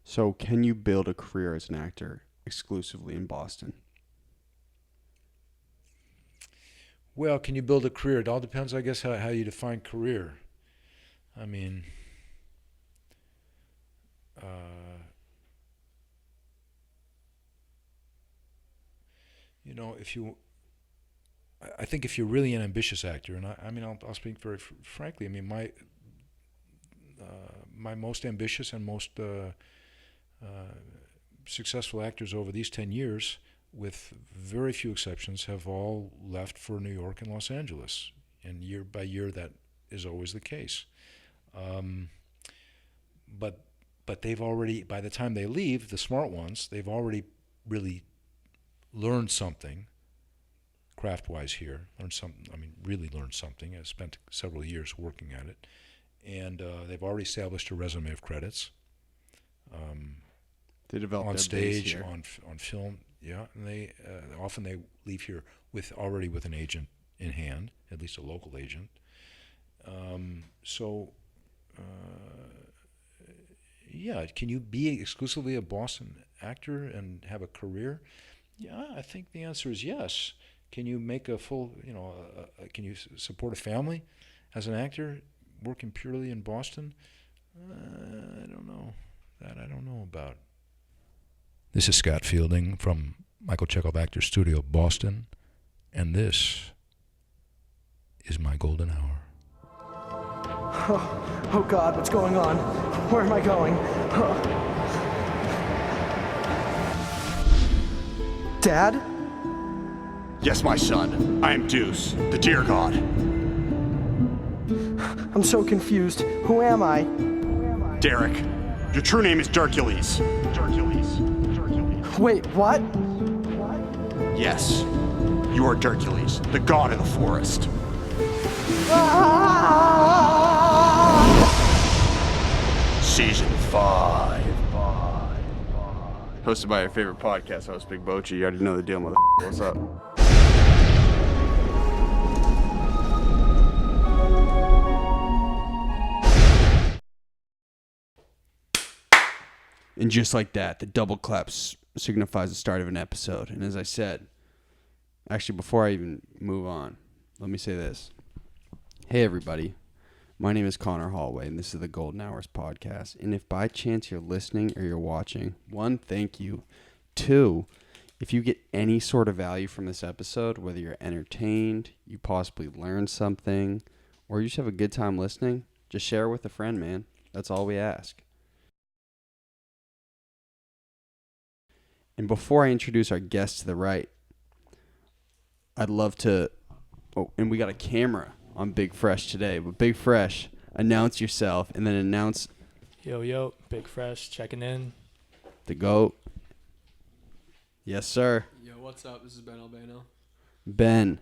So can you build a career as an actor exclusively in Boston? Well, can you build a career? It all depends, I guess, how you define career. I mean, uh, you know, I think if you're really an ambitious actor, and I mean, I'll speak very frankly. I mean, my most ambitious and most successful actors over these 10 years, with very few exceptions, have all left for New York and Los Angeles. And year by year, that is always the case. Um, but they've already, by the time they leave, the smart ones, they've already really learned something craft-wise here. Really learned something. I spent several years working at it. And they've already established a resume of credits. They develop On their stage, base here. on film, yeah, and they often they leave here already with an agent in hand, at least a local agent. So, yeah, can you be exclusively a Boston actor and have a career? Yeah, I think the answer is yes. Can you make a full, can you support a family as an actor working purely in Boston? I don't know. That I don't know about. This is Scott Fielding from Michael Chekhov Actor Studio, Boston, and this is my golden hour. Oh God, what's going on? Where am I going? Dad? Yes, my son. I am Deuce, the deer god. I'm so confused. Who am I? Derek. Your true name is Dercules. Wait, what? Yes. You are Dercules, the god of the forest. Season 5. Hosted by your favorite podcast host, Big Bochi. You already know the deal, mother. What's up? And just like that, the double claps signifies the start of an episode. And as I said, actually, before I even move on, let me say this. Hey, everybody. My name is Connor Holloway, and this is the Golden Hours podcast. And if by chance you're listening or you're watching, one, thank you. Two, if you get any sort of value from this episode, whether you're entertained, you possibly learned something, or you just have a good time listening, just share it with a friend, man. That's all we ask. And before I introduce our guest to the right, I'd love to... Oh, and we got a camera on Big Fresh today. But Big Fresh, announce yourself and then announce... Yo, Big Fresh, checking in. The GOAT. Yes, sir. Yo, what's up? This is Ben Albano. Ben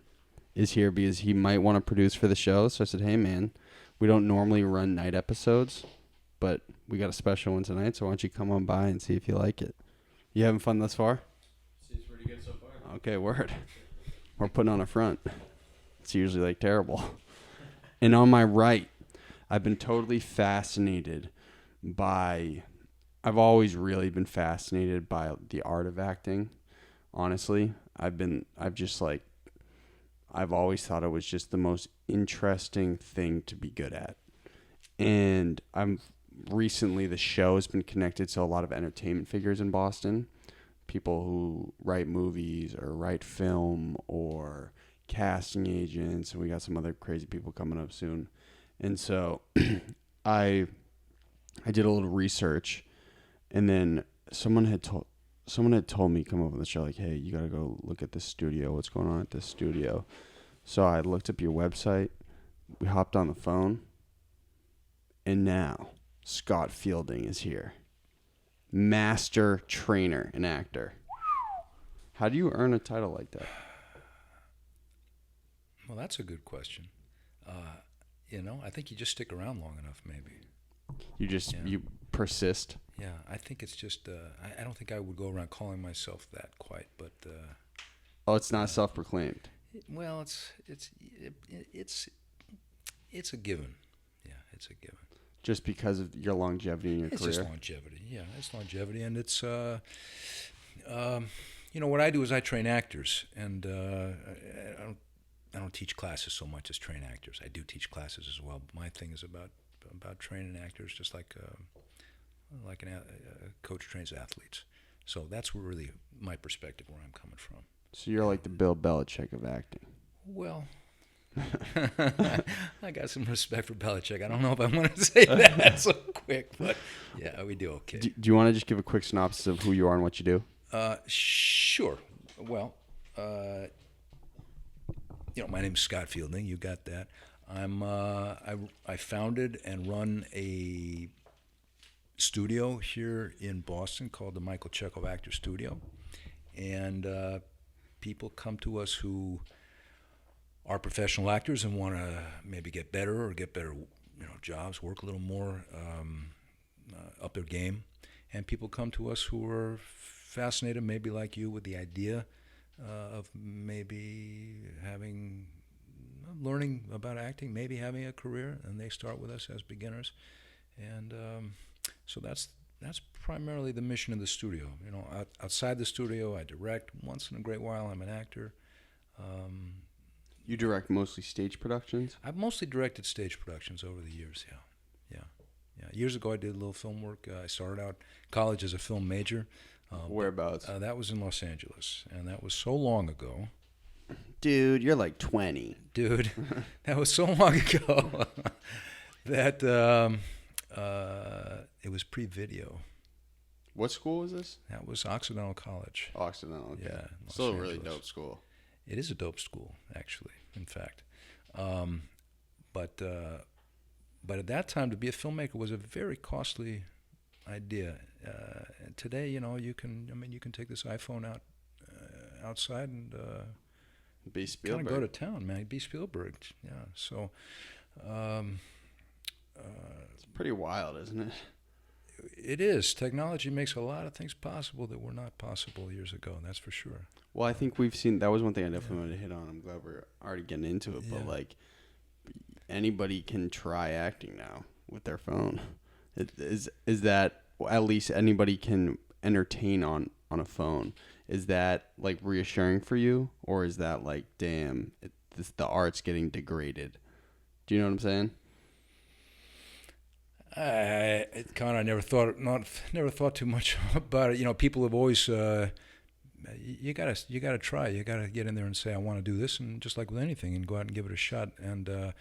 is here because he might want to produce for the show. So I said, hey, man, we don't normally run night episodes, but we got a special one tonight. So why don't you come on by and see if you like it? You having fun thus far? Seems pretty good so far. Okay, word. We're putting on a front. It's usually like terrible. And on my right, I've been totally fascinated by... I've always really been fascinated by the art of acting. Honestly, I've always thought it was just the most interesting thing to be good at. And recently the show has been connected to a lot of entertainment figures in Boston. People who write movies or write film or casting agents. And we got some other crazy people coming up soon. And so I did a little research, and then someone had told me come over on the show, like, hey, you got to go look at this studio. What's going on at this studio? So I looked up your website. We hopped on the phone. And now Scott Fielding is here. Master trainer and actor. How do you earn a title like that? Well, that's a good question. I think you just stick around long enough, maybe. You persist. Yeah, I think it's just. I don't think I would go around calling myself that quite, but. Oh, it's not self-proclaimed. Well, it's a given. Yeah, it's a given. Just because of your longevity in your It's career? just longevity. Yeah, it's longevity, and it's what I do is I train actors, and I don't teach classes so much as train actors. I do teach classes as well. But my thing is about training actors, just like a coach trains athletes. So that's really my perspective where I'm coming from. So you're like the Bill Belichick of acting. Well, I got some respect for Belichick. I don't know if I want to say that so quick, but yeah, we do okay. Do you want to just give a quick synopsis of who you are and what you do? Sure. Well, my name's Scott Fielding. You got that. I founded and run a studio here in Boston called the Michael Chekhov Actor Studio, and people come to us who are professional actors and want to maybe get better jobs, work a little more, up their game, and people come to us who are fascinated, maybe like you, with the idea of maybe learning about acting, maybe having a career, and they start with us as beginners, and so that's primarily the mission of the studio. Outside the studio, I direct. Once in a great while, I'm an actor. You direct mostly stage productions? I've mostly directed stage productions over the years. Yeah. Years ago, I did a little film work. I started out college as a film major. Whereabouts? That was in Los Angeles, and that was so long ago. Dude, you're like 20. Dude, that was so long ago that it was pre-video. What school was this? That was Occidental College. Occidental. Okay. Yeah. Still a Los really Angeles. dope school. It is a dope school, actually, in fact. But at that time, to be a filmmaker was a very costly idea. Today, you can take this iPhone outside and Be kind Spielberg. of go to town, man. Be Spielberg. Yeah. So It's pretty wild, isn't it? it is. Technology makes a lot of things possible that were not possible years ago. That's for sure. Well, I think we've seen, that was one thing I definitely wanted to hit on. I'm glad we're already getting into it, but Yeah. like anybody can try acting now with their phone. Is that, at least anybody can entertain on a phone? Is that like reassuring for you, or is that like, damn, the art's getting degraded? Do you know what I'm saying? I never thought too much about it. People have always you gotta try. You gotta get in there and say, I want to do this, and just like with anything, and go out and give it a shot. And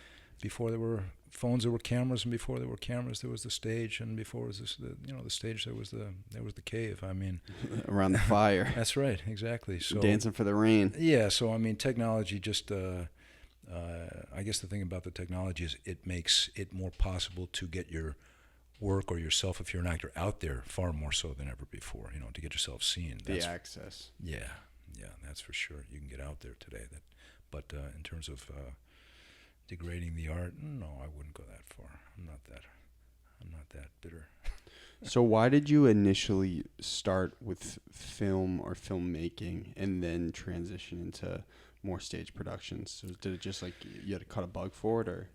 before there were phones, there were cameras, and before there were cameras, there was the stage, and before was the stage, there was the cave. I mean, Around the fire. that's right, exactly. So Dancing for the rain. yeah. So I mean, technology just. I guess the thing about the technology is it makes it more possible to get your work or yourself, if you're an actor, out there far more so than ever before. To get yourself seen. The access. Yeah, that's for sure. You can get out there today. But in terms of degrading the art, no, I wouldn't go that far. I'm not that bitter. So why did you initially start with film or filmmaking and then transition into more stage productions? So did it just like you had to cut a bug for it, or?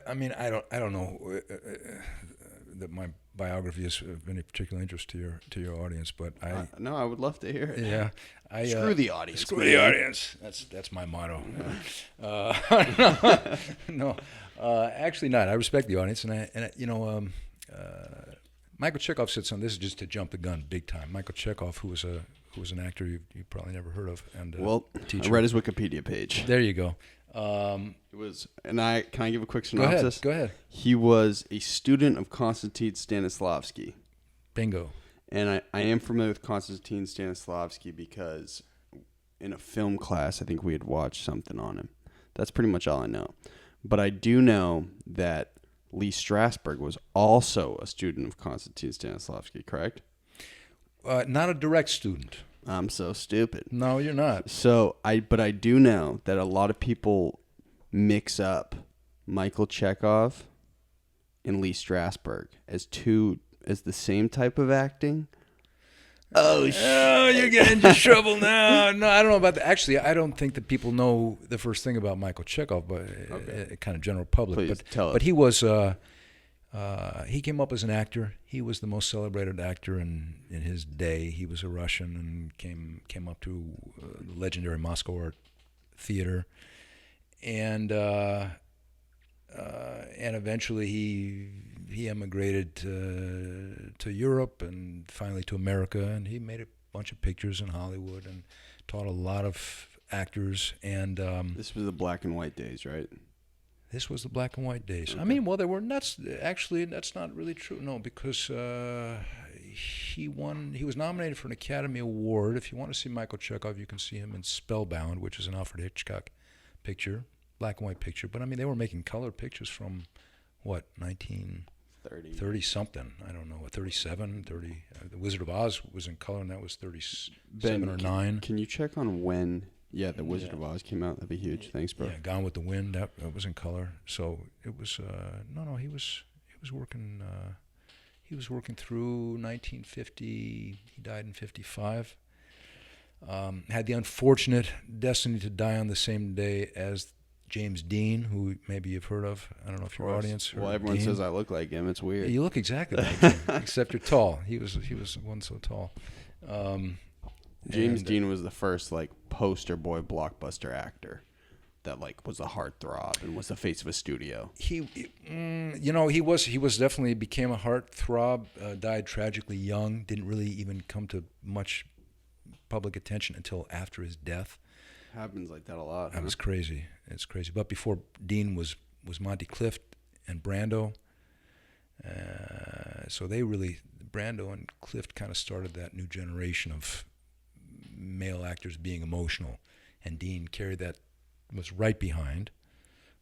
I mean, I don't know that my biography is of any particular interest to your audience, but No, I would love to hear it. yeah, Screw the audience. Screw man. the audience. That's my motto. No, actually not. I respect the audience, and Michael Chekhov said something. This is just to jump the gun big time. Michael Chekhov, who was an actor you probably never heard of, and Well, teacher. I read his Wikipedia page. There you go. It was, can I give a quick Go ahead. synopsis? Go ahead. He was a student of Konstantin Stanislavski. Bingo. And I am familiar with Konstantin Stanislavski because in a film class, I think we had watched something on him. That's pretty much all I know. But I do know that Lee Strasberg was also a student of Konstantin Stanislavski, correct? Not a direct student. I'm so stupid. No, you're not. So but I do know that a lot of people mix up Michael Chekhov and Lee Strasberg as the same type of acting. Oh, you're getting into trouble now. No, I don't know about that. Actually, I don't think that people know the first thing about Michael Chekhov, but kind of general public. Please, tell us. But he was He came up as an actor. He was the most celebrated actor in his day. He was a Russian and came up to the legendary Moscow Art Theater, and eventually he emigrated to Europe and finally to America, and he made a bunch of pictures in Hollywood and taught a lot of actors. And this was the black and white days, right? This was the black and white days. Okay. I mean, well, they were nuts. Actually, that's not really true. No, because he was nominated for an Academy Award. If you want to see Michael Chekhov, you can see him in Spellbound, which is an Alfred Hitchcock picture, black and white picture. But I mean, they were making color pictures from what, 1930 something. I don't know, 37, 30. The Wizard of Oz was in color, and that was 37 or 9. Can you check on when? Yeah, The Wizard of Oz came out. That'd be huge. Thanks, bro. Yeah, Gone with the Wind. That was in color. So it was no. He was working. He was working through 1950. He died in 55. Had the unfortunate destiny to die on the same day as James Dean, who maybe you've heard of. I don't know if your audience heard Well, of everyone Dean. says I look like him. It's weird. Yeah, you look exactly like him, except you're tall. He was one so tall. James Dean was the first like poster boy blockbuster actor that like was a heartthrob and was the face of a studio. He was definitely became a heartthrob. Died tragically young. Didn't really even come to much public attention until after his death. Happens like that a lot. That was crazy. It's crazy. But before Dean was Monty Clift and Brando. So they really, Brando and Clift kind of started that new generation of male actors being emotional, and Dean carried that, was right behind,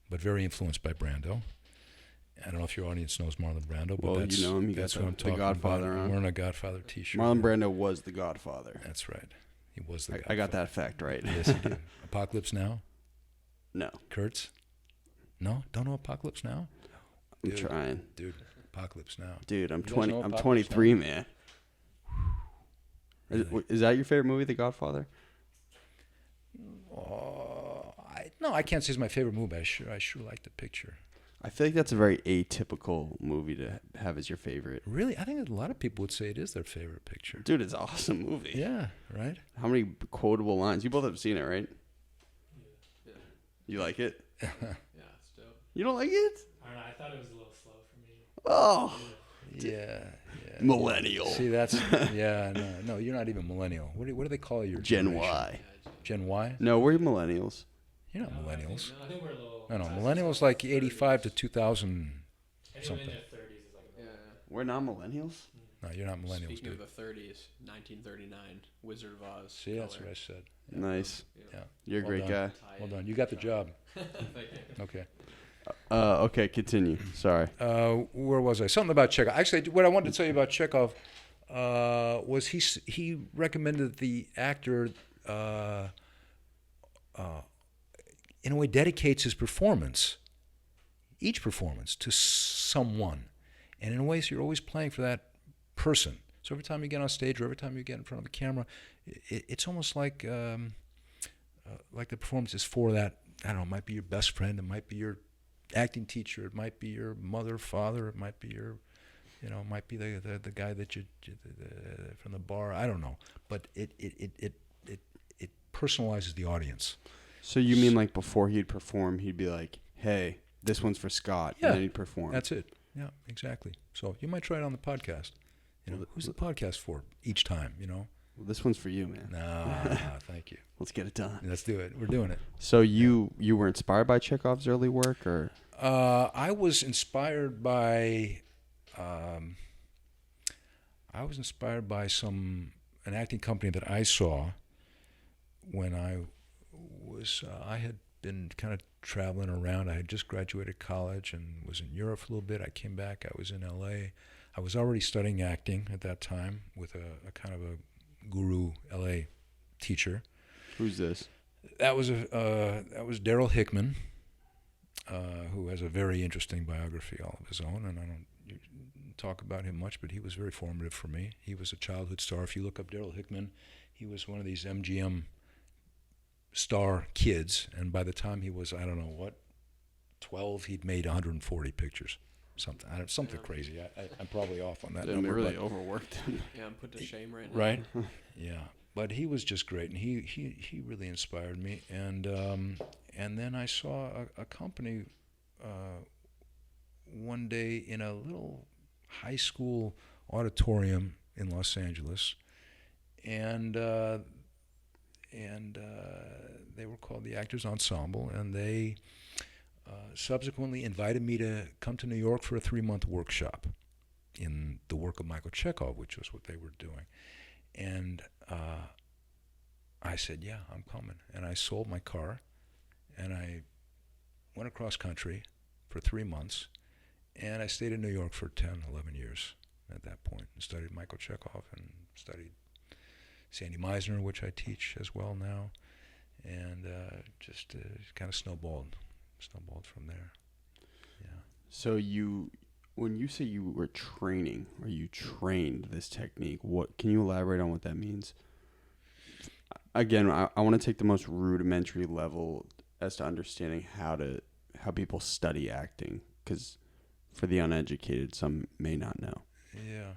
but very influenced by Brando. I don't know if your audience knows Marlon Brando, but Well, that's, you know him. You that's got what I'm the talking Godfather about. on. I'm wearing a Godfather t-shirt. Marlon Brando was the Godfather. That's right. He was the Godfather. I got that fact right. Yes, you did. Apocalypse Now? No, Kurtz? No? Don't know Apocalypse Now? I'm trying. Dude, Apocalypse Now. Dude, I'm You guys 20. know I'm Apocalypse 23, Now? man. Really? Is that your favorite movie, The Godfather? No, I can't say it's my favorite movie, but I sure like the picture. I feel like that's a very atypical movie to have as your favorite. Really? I think a lot of people would say it is their favorite picture. Dude, it's an awesome movie. Yeah, right? How many quotable lines? You both have seen it, right? Yeah. You like it? Yeah, it's dope. You don't like it? I don't know. I thought it was a little slow for me. Oh, Yeah. millennial. See, that's, no, you're not even millennial. What do they call your Gen generation? Y. Gen Y? No, we're millennials. You're not millennials. I think we're a little. No, millennials like 85 to 2000 Anyone something. in their 30s is like. Yeah. We're not millennials? No, you're not millennials, Speaking dude. of the 30s, 1939, Wizard of Oz. See, that's color. what I said. Nice. Yeah. You're a Well great done. guy. Well done. You got the job. Thank you. Okay. Okay, continue. Sorry. Where was I? Something about Chekhov. Actually, what I wanted to tell you about Chekhov was he recommended that the actor in a way dedicates his performance, each performance, to someone. And in a way, so you're always playing for that person. So every time you get on stage or every time you get in front of the camera, it's almost like the performance is for that, I don't know, it might be your best friend, it might be your acting teacher, it might be your mother, father, it might be your, it might be the guy that you from the bar, I don't know. But it personalizes the audience. So you mean like before he'd perform, he'd be like, hey, this one's for Scott, Yeah, and then he'd perform. That's it. Yeah, exactly. So you might try it on the podcast. Who's the podcast for each time, Well, this one's for you, man. No, thank you. Let's get it done. Let's do it. We're doing it. So you were inspired by Chekhov's early work, or? I was inspired by an acting company that I saw when I had been kind of traveling around. I had just graduated college and was in Europe for a little bit. I came back. I was in L.A. I was already studying acting at that time with a kind of a guru L.A. teacher. Who's this? That was Daryl Hickman, who has a very interesting biography all of his own, and I don't talk about him much, but he was very formative for me. He was a childhood star. If you look up Daryl Hickman, he was one of these MGM star kids, and by the time he was, I don't know what, 12, he'd made 140 pictures. something crazy. I'm probably off on that They number. really but- overworked him. Yeah, I'm put to shame right now. Right? Yeah. But he was just great, and he really inspired me. And then I saw a company one day in a little high school auditorium in Los Angeles, and they were called the Actors Ensemble, and they subsequently invited me to come to New York for a 3-month workshop in the work of Michael Chekhov, which was what they were doing. And I said, yeah, I'm coming. And I sold my car, and I went across country for 3 months, and I stayed in New York for 10, 11 years at that point, and studied Michael Chekhov and studied Sandy Meisner, which I teach as well now, and just kind of snowballed from there. Yeah. So when you say you were training, or you trained this technique, what can you elaborate on what that means? Again, I want to take the most rudimentary level as to understanding how people study acting, because for the uneducated, some may not know. Yeah.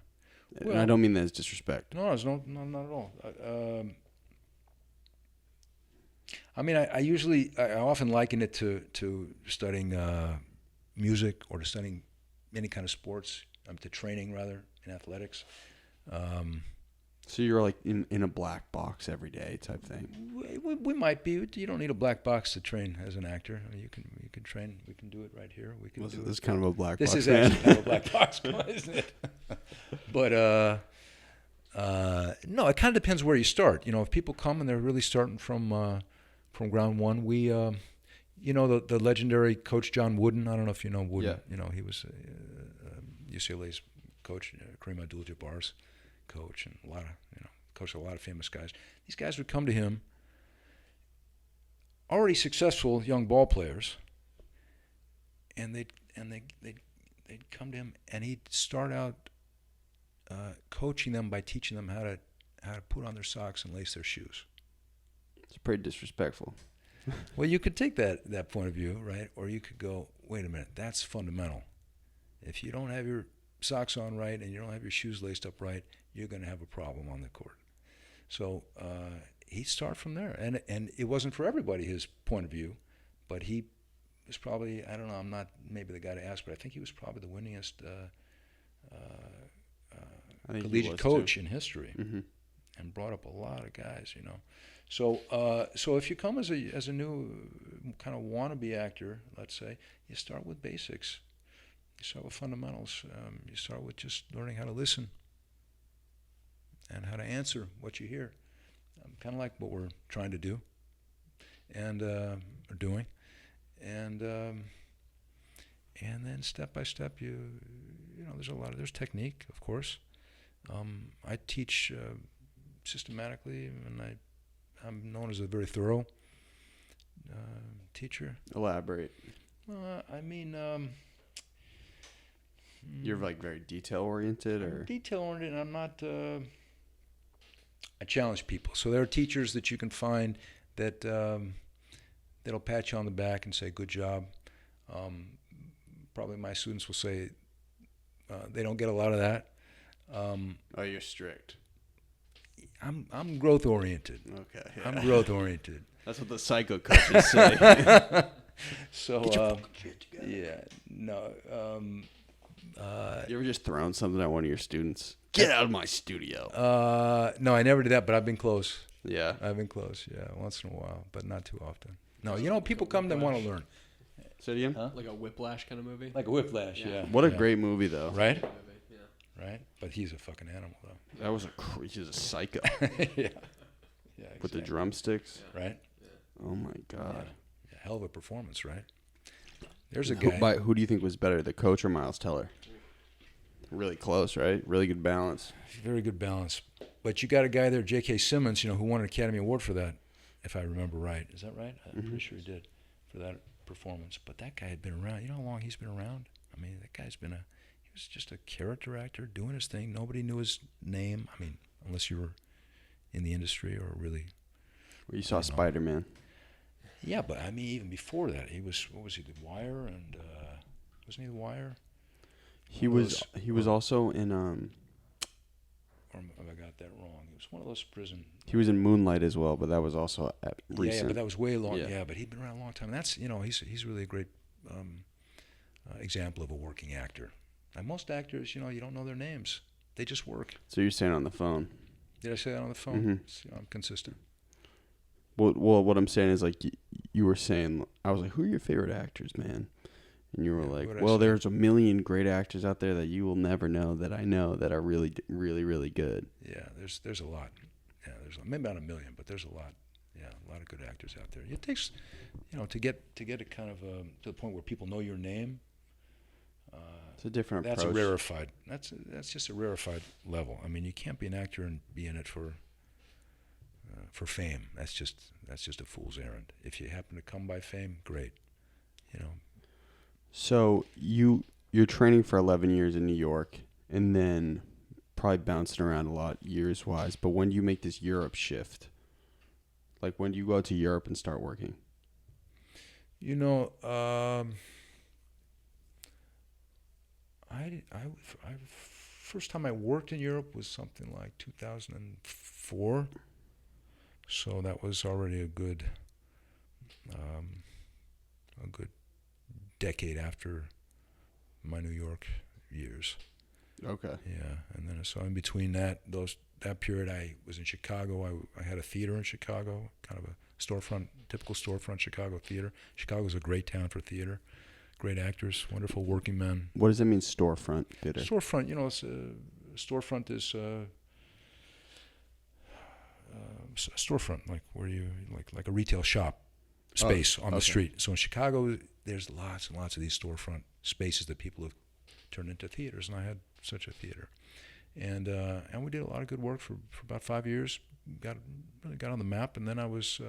And I don't mean that as disrespect. No, it's not at all. I mean, I often liken it to studying music, or to studying any kind of sports, to training rather in athletics. So you're like in a black box every day type thing. We might be. You don't need a black box to train as an actor. I mean, you can train. We can do it right here. We can do This is it. kind of a black This box. is actually kind of a black box, isn't it? But no, it kind of depends where you start. You know, if people come and they're really starting from ground one, we, you know, the legendary coach John Wooden. I don't know if you know Wooden. Yeah. You know, he was UCLA's coach, Kareem Abdul-Jabbar's coach, and coached a lot of famous guys. These guys would come to him, already successful young ball players, and they'd come to him, and he'd start out coaching them by teaching them how to put on their socks and lace their shoes. It's pretty disrespectful. Well, you could take that point of view, right? Or you could go, wait a minute, that's fundamental. If you don't have your socks on right and you don't have your shoes laced up right, you're going to have a problem on the court. So he'd start from there. And it wasn't for everybody his point of view, but he was probably, I don't know, I'm not maybe the guy to ask, but I think he was probably the winningest I think he collegiate was coach too. in history, Mm-hmm. and brought up a lot of guys, you know. So if you come as a new kind of wannabe actor, let's say, you start with basics. You start with fundamentals. You start with just learning how to listen and how to answer what you hear. Kind of like what we're trying to do and are doing, and then step by step, you know, there's technique, of course. I teach systematically, and I'm known as a very thorough teacher. Elaborate. I mean, You're like very detail oriented, or detail oriented. I'm not. I challenge people. So there are teachers that you can find that that'll pat you on the back and say, "Good job." Probably my students will say they don't get a lot of that. oh, you're strict. I'm growth oriented. Okay. Yeah. I'm growth oriented. That's what the psycho coaches say. So Get your fucking shit together. yeah, no. You ever just thrown something at one of your students? Get out of my studio. No, I never did that, but I've been close. Yeah. I've been close, yeah, once in a while, but not too often. No, you know, people come that want to learn. Say it again. Huh? Like a Whiplash kind of movie. Like a Whiplash, Yeah. yeah. What a yeah. great movie, though. Right? Movie, yeah. Right? But he's a fucking animal, though. That was he's a psycho yeah. Yeah, with the exactly. drumsticks. Right? Oh my god. Yeah, hell of a performance, right? There's a guy. Who do you think was better, the coach or Miles Teller? Really close, right? Really good balance. Very good balance. But you got a guy there, J.K. Simmons, you know, who won an Academy Award for that, if I remember right. Is that right? I'm pretty sure he did for that performance. But that guy had been around. You know how long he's been around? I mean, that guy's been he was just a character actor doing his thing. Nobody knew his name. I mean, unless you were in the industry or really. Where you saw Spider-Man. Yeah, but I mean, even before that, he was, what was he, The Wire? And wasn't he The Wire? He was also in Or have I got that wrong? He was one of those prison. he was in Moonlight as well, but that was also recent. Yeah, but that was way long. Yeah. Yeah, but he'd been around a long time. That's he's really a great example of a working actor. And most actors, you don't know their names. They just work. So you're saying on the phone. Did I say that on the phone? Mm-hmm. I'm consistent. Well, what I'm saying is like you were saying. I was like, who are your favorite actors, man? And you were like, well, there's a million great actors out there that you will never know that I know that are really, really, really good. Yeah, there's a lot. Yeah, there's maybe not a million, but there's a lot. Yeah, a lot of good actors out there. It takes, to get it kind of to the point where people know your name. It's a different that's approach. A rarefied. That's just a rarefied level. I mean, you can't be an actor and be in it for fame. That's just a fool's errand. If you happen to come by fame, great. So you're training for 11 years in New York, and then probably bouncing around a lot years wise. But when do you make this Europe shift? Like when do you go to Europe and start working? I first time I worked in Europe was something like 2004. So that was already a good decade after my New York years. Okay. Yeah, and then so in between that period, I was in Chicago. I had a theater in Chicago, kind of a typical storefront Chicago theater. Chicago is a great town for theater. Great actors, wonderful working men. What does that mean, storefront theater? Storefront, it's storefront is a storefront, like where you like a retail shop space on the street. So in Chicago, there's lots and lots of these storefront spaces that people have turned into theaters, and I had such a theater, and we did a lot of good work for about 5 years. Really got on the map, and then I was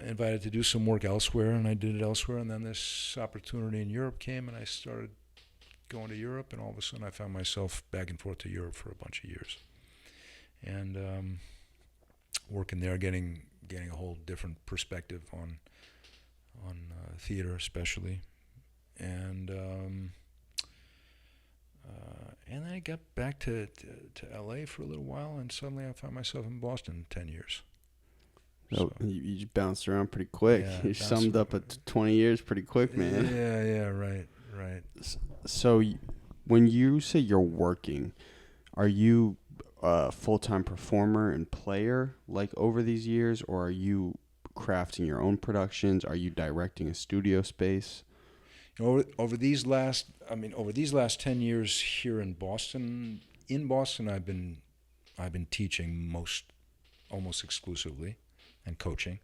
invited to do some work elsewhere, and I did it elsewhere. And then this opportunity in Europe came, and I started going to Europe, and all of a sudden I found myself back and forth to Europe for a bunch of years, and working there, getting a whole different perspective on theater, especially, and then I got back to L.A. for a little while, and suddenly I found myself in Boston 10 years. So you just bounced around pretty quick. Yeah, you summed up at 20 years pretty quick, man. Yeah, right. So when you say you're working, are you a full-time performer and player like over these years, or are you crafting your own productions? Are you directing a studio space? Over these last 10 years here in Boston, I've been teaching almost exclusively, and coaching.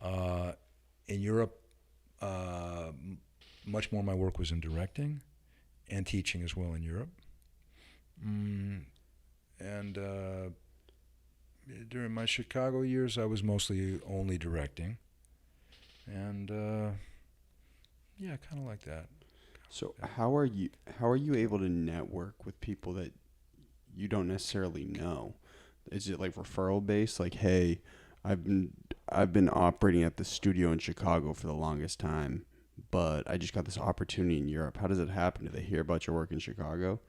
In Europe, much more of my work was in directing and teaching as well in Europe. And during my Chicago years, I was mostly only directing. And kind of like that. So how are you able to network with people that you don't necessarily know? Is it like referral based? Like, hey, I've been operating at the studio in Chicago for the longest time, but I just got this opportunity in Europe. How does it happen? Do they hear about your work in Chicago?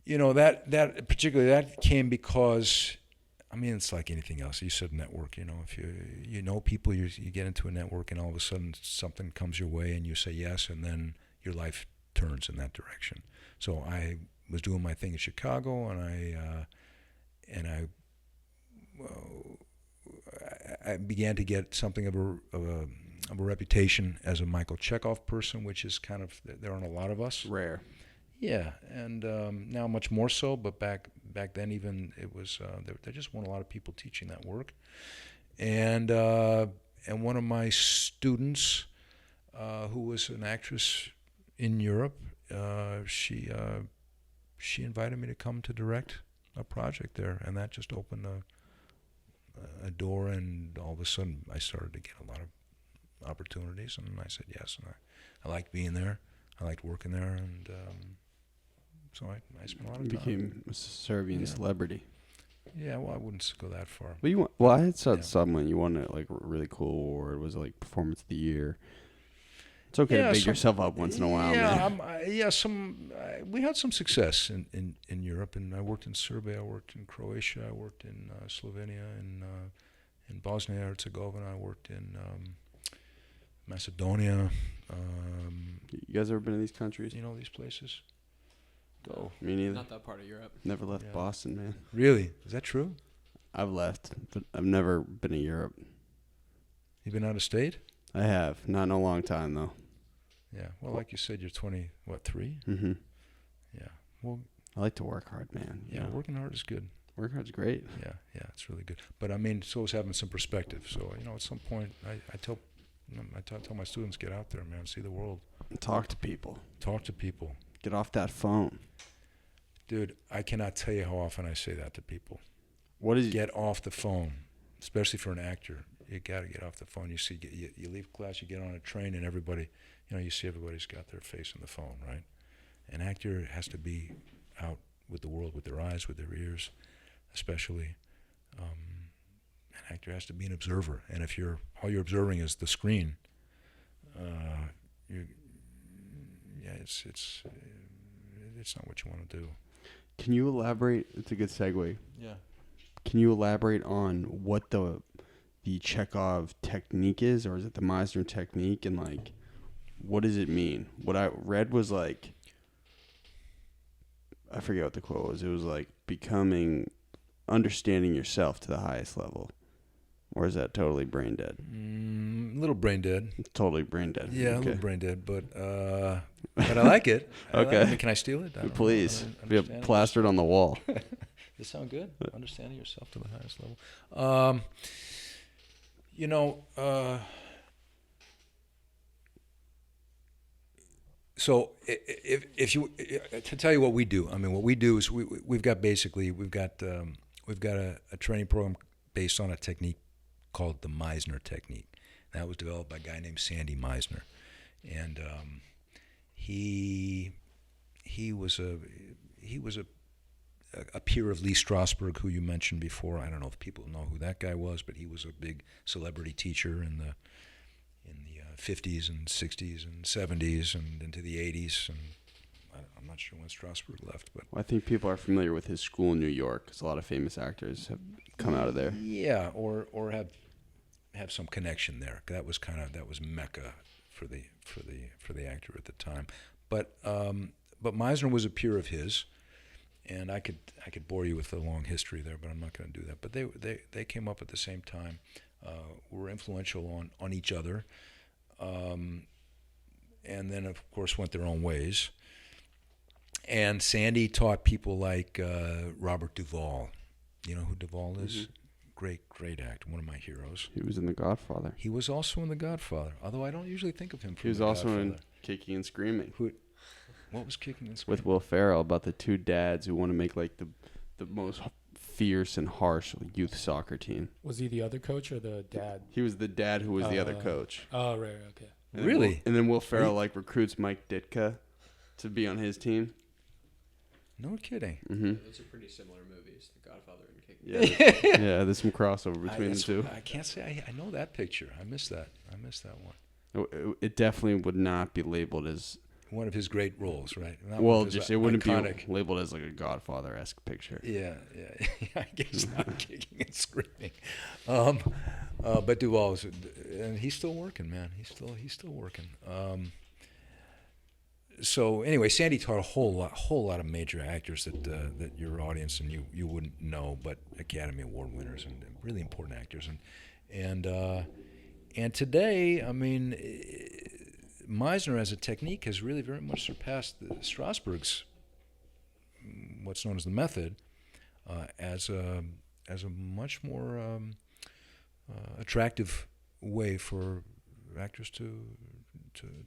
That particularly that came because, it's like anything else. You said network. If you know people, you get into a network, and all of a sudden something comes your way, and you say yes, and then your life turns in that direction. So I was doing my thing in Chicago, and I began to get something of a reputation as a Michael Chekhov person, which is kind of, there aren't a lot of us. Rare. Yeah, and now much more so, but back then even it was there just weren't a lot of people teaching that work, and one of my students, who was an actress in Europe, she invited me to come to direct a project there, and that just opened a door, and all of a sudden I started to get a lot of opportunities, and I said yes, and I liked being there, I liked working there, and so I spent a lot of time. Became a Serbian celebrity. Yeah, well, I wouldn't go that far. Well, I had saw someone you won a really cool award. Was it like Performance of the Year? It's okay to big yourself up once in a while, man. We had some success in Europe, and I worked in Serbia, I worked in Croatia, I worked in Slovenia, in Bosnia and Herzegovina, I worked in Macedonia. You guys ever been to these countries? You know these places? Go. Me neither. Not that part of Europe. Never left Boston, man. Really? Is that true? I've left, but I've never been to Europe. You've been out of state? I have. Not in a long time, though. Yeah. Well, like you said, you're 3? Mm-hmm. Yeah. Well, I like to work hard, man. yeah, working hard is good. Work hard's great. Yeah, it's really good. But I mean, so is having some perspective. So, at some point, I tell my students, get out there, man, see the world. Talk to people. Talk to people. Get off that phone. Dude, I cannot tell you how often I say that to people. What is Get off the phone, especially for an actor. You got to get off the phone. You see, you leave class, you get on a train, and everybody, you see everybody's got their face on the phone, right? An actor has to be out with the world, with their eyes, with their ears, especially. An actor has to be an observer, and if all you're observing is the screen, it's not what you want to do. Can you elaborate? It's a good segue. Yeah. Can you elaborate on what the Chekhov technique is, or is it the Meisner technique, and what does it mean? What I read was I forget what the quote was. It was understanding yourself to the highest level. Or is that totally brain dead? A little brain dead. Totally brain dead. Yeah, okay. a little brain dead, but I like it. Okay. Can I steal it? Please. Be plastered on the wall. Does it sound good? Understanding yourself to the highest level. So if you to tell you what we do, what we do is we've got a training program based on a technique called the Meisner Technique. That was developed by a guy named Sandy Meisner, and he was a peer of Lee Strasberg, who you mentioned before. I don't know if people know who that guy was, but he was a big celebrity teacher in the 50s and 60s and 70s and into the 80s. And I'm not sure when Strasberg left, but I think people are familiar with his school in New York, because a lot of famous actors have come out of there. Yeah, or have some connection there. That was Mecca for the actor at the time. But Meisner was a peer of his, and I could bore you with the long history there, but I'm not going to do that. But they came up at the same time, were influential on each other, and then of course went their own ways. And Sandy taught people like Robert Duvall. You know who Duvall is? Mm-hmm. Great actor, one of my heroes. He was in The Godfather. He was also in The Godfather, although I don't usually think of him from He was The also Godfather. in Kicking and Screaming. What was Kicking and Screaming? With Will Ferrell, about the two dads who want to make the most fierce and harsh youth soccer team. Was he the other coach or the dad? He was the dad who was the other coach. Oh, right, okay. And really? And then Will Ferrell recruits Mike Ditka to be on his team. No kidding. Mm-hmm. Those are pretty similar movies, The Godfather and Kicking. Yeah, there's some crossover between the two. I can't say I know that picture. I missed that one. It definitely would not be labeled as one of his great roles, right? It wouldn't be labeled as like a Godfather-esque picture. Yeah. I guess not. Kicking and Screaming. But Duvall was, and he's still working, man. He's still working. So anyway, Sandy taught a whole lot of major actors that your audience and you wouldn't know, but Academy Award winners and really important actors. And today, Meisner as a technique has really very much surpassed Strasberg's what's known as the method as a much more attractive way for actors to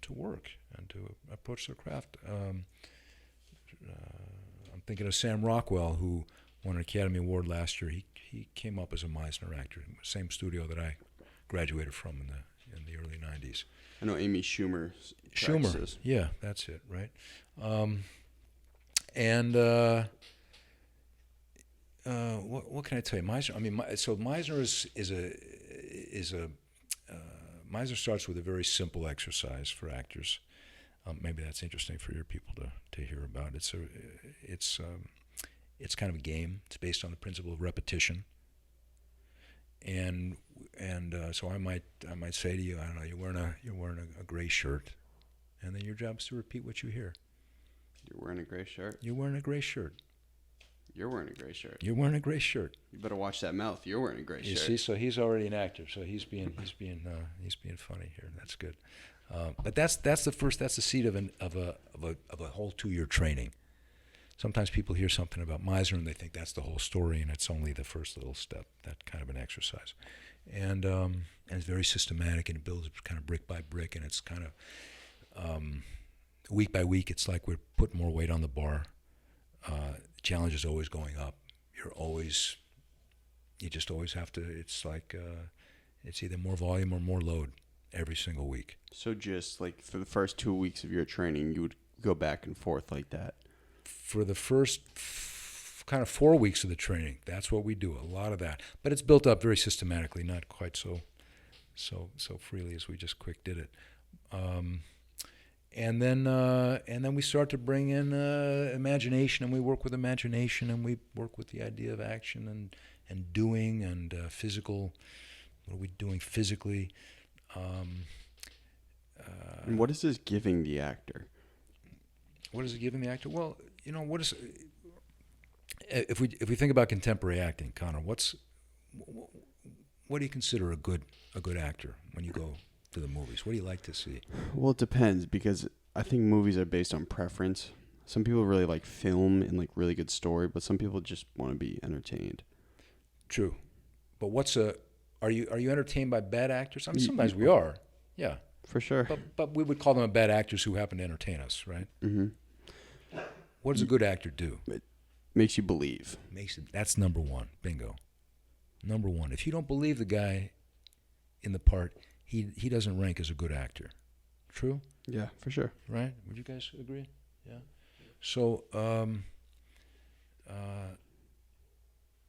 work and to approach their craft. I'm thinking of Sam Rockwell, who won an Academy Award last year. He came up as a Meisner actor, same studio that I graduated from in the early 90s. I know Amy Schumer. Yeah, that's it, right? What can I tell you? Meisner. Meisner Meisner starts with a very simple exercise for actors. Maybe that's interesting for your people to hear about. It's kind of a game. It's based on the principle of repetition. And so I might say to you, I don't know, you're wearing a gray shirt, and then your job is to repeat what you hear. You're wearing a gray shirt. You're wearing a gray shirt. You're wearing a gray shirt. You're wearing a gray shirt. You better watch that mouth. You're wearing a gray shirt. You see, so he's already an actor. So he's being funny here. That's good. But that's the seed of a whole 2-year training. Sometimes people hear something about Meisner and they think that's the whole story, and it's only the first little step, that kind of an exercise. And it's very systematic, and it builds kind of brick by brick, and it's kind of week by week. It's like we're putting more weight on the bar. The challenge is always going up. You just always have to. It's like it's either more volume or more load every single week. So just like for the first 2 weeks of your training, you would go back and forth like that. For the first kind of 4 weeks of the training, that's what we do. A lot of that, but it's built up very systematically, not quite so freely as we just quick did it. And then we start to bring in imagination, and we work with imagination, and we work with the idea of action and doing and physical. What are we doing physically? And what is this giving the actor? What is it giving the actor? Well, if we think about contemporary acting, Connor, what do you consider a good actor when you go to the movies? What do you like to see? Well, it depends, because I think movies are based on preference. Some people really like film and like really good story, but some people just want to be entertained. True, but are you entertained by bad actors? I mean, sometimes we are. Yeah, for sure. But we would call them bad actors who happen to entertain us, right? Mm-hmm. What does a good actor do? It makes you believe. That's number one. Bingo. Number one. If you don't believe the guy in the part, he doesn't rank as a good actor. True? Yeah, for sure. Right? Would you guys agree? Yeah. So,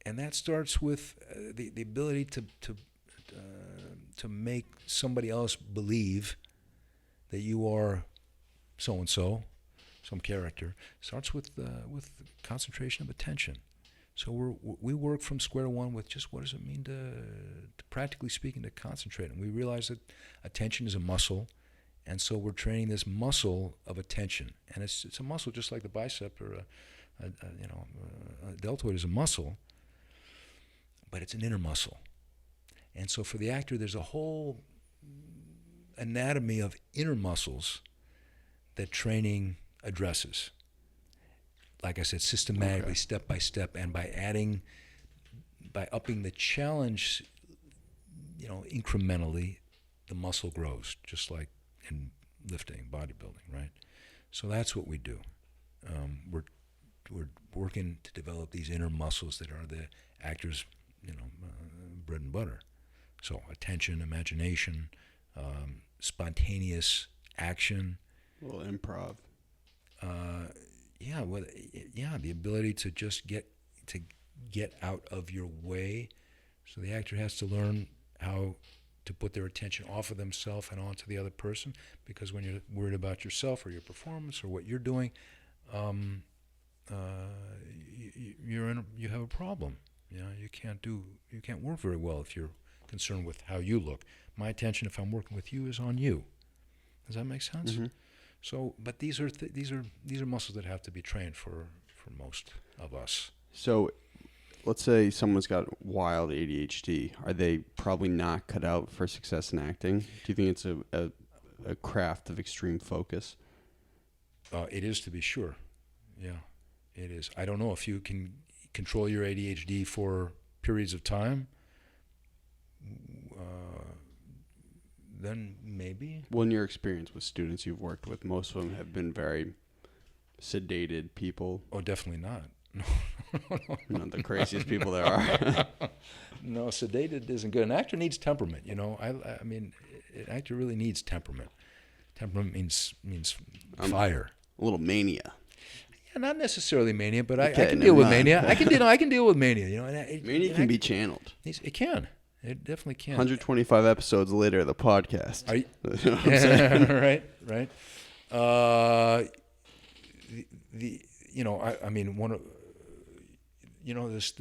and that starts with the ability to make somebody else believe that you are so and so, some character. Starts with concentration of attention. So we work from square one with just what does it mean to practically speaking, to concentrate. And we realize that attention is a muscle, and so we're training this muscle of attention. And it's a muscle just like the bicep or a deltoid is a muscle, but it's an inner muscle. And so for the actor, there's a whole anatomy of inner muscles that training addresses. Like I said, systematically, step by step, and by upping the challenge, incrementally, the muscle grows, just like in lifting, bodybuilding, right? So that's what we do. We're working to develop these inner muscles that are the actor's, bread and butter. So attention, imagination, spontaneous action. A little improv. The ability to just get out of your way. So the actor has to learn how to put their attention off of themselves and onto the other person, because when you're worried about yourself or your performance or what you're doing, you have a problem. You can't work very well if you're concerned with how you look. My attention, if I'm working with you, is on you. Does that make sense? Mm-hmm. So, but these are muscles that have to be trained for most of us. So, let's say someone's got wild ADHD. Are they probably not cut out for success in acting? Do you think it's a craft of extreme focus? It is, to be sure. Yeah, it is. I don't know if you can control your ADHD for periods of time. Then maybe. Well, in your experience with students you've worked with, most of them have been very sedated people. Oh, definitely not. No. Not the craziest people there are. No, sedated isn't good. An actor needs temperament. I mean, an actor really needs temperament. Temperament means fire. A little mania. Yeah, not necessarily mania, but I can deal with mania. I can deal with mania. Mania can be channeled. It can. It definitely can. 125 episodes later, the podcast. Are you, You know what I'm saying? right. The you know, I mean, one of, you know, this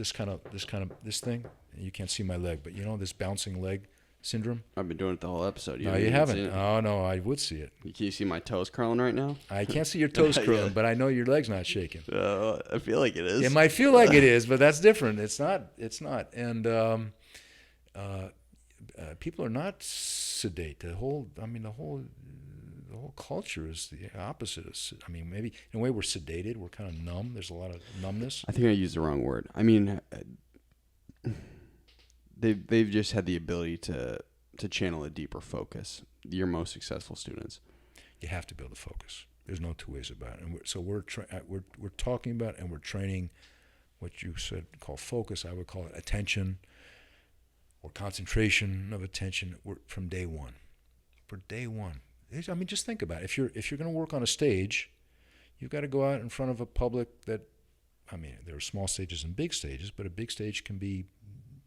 thing. You can't see my leg, but you know, this bouncing leg syndrome. I've been doing it the whole episode. No, even you seen haven't. it. Oh no, I would see it. Can you see my toes curling right now? I can't see your toes curling, Yeah. but I know your leg's not shaking. I feel like it is. It might feel like it is, but that's different. It's not. And people are not sedate. The whole culture is the opposite. I mean, maybe in a way we're sedated. We're kind of numb. There's a lot of numbness. I think I used the wrong word. I mean, they've just had the ability to channel a deeper focus. Your most successful students. You have to be able to focus. There's no two ways about it. And we're talking about and we're training what you said called focus. I would call it attention or concentration of attention from day one. For day one. I mean, just think about it. If you're going to work on a stage, you've got to go out in front of a public that, I mean, there are small stages and big stages, but a big stage can be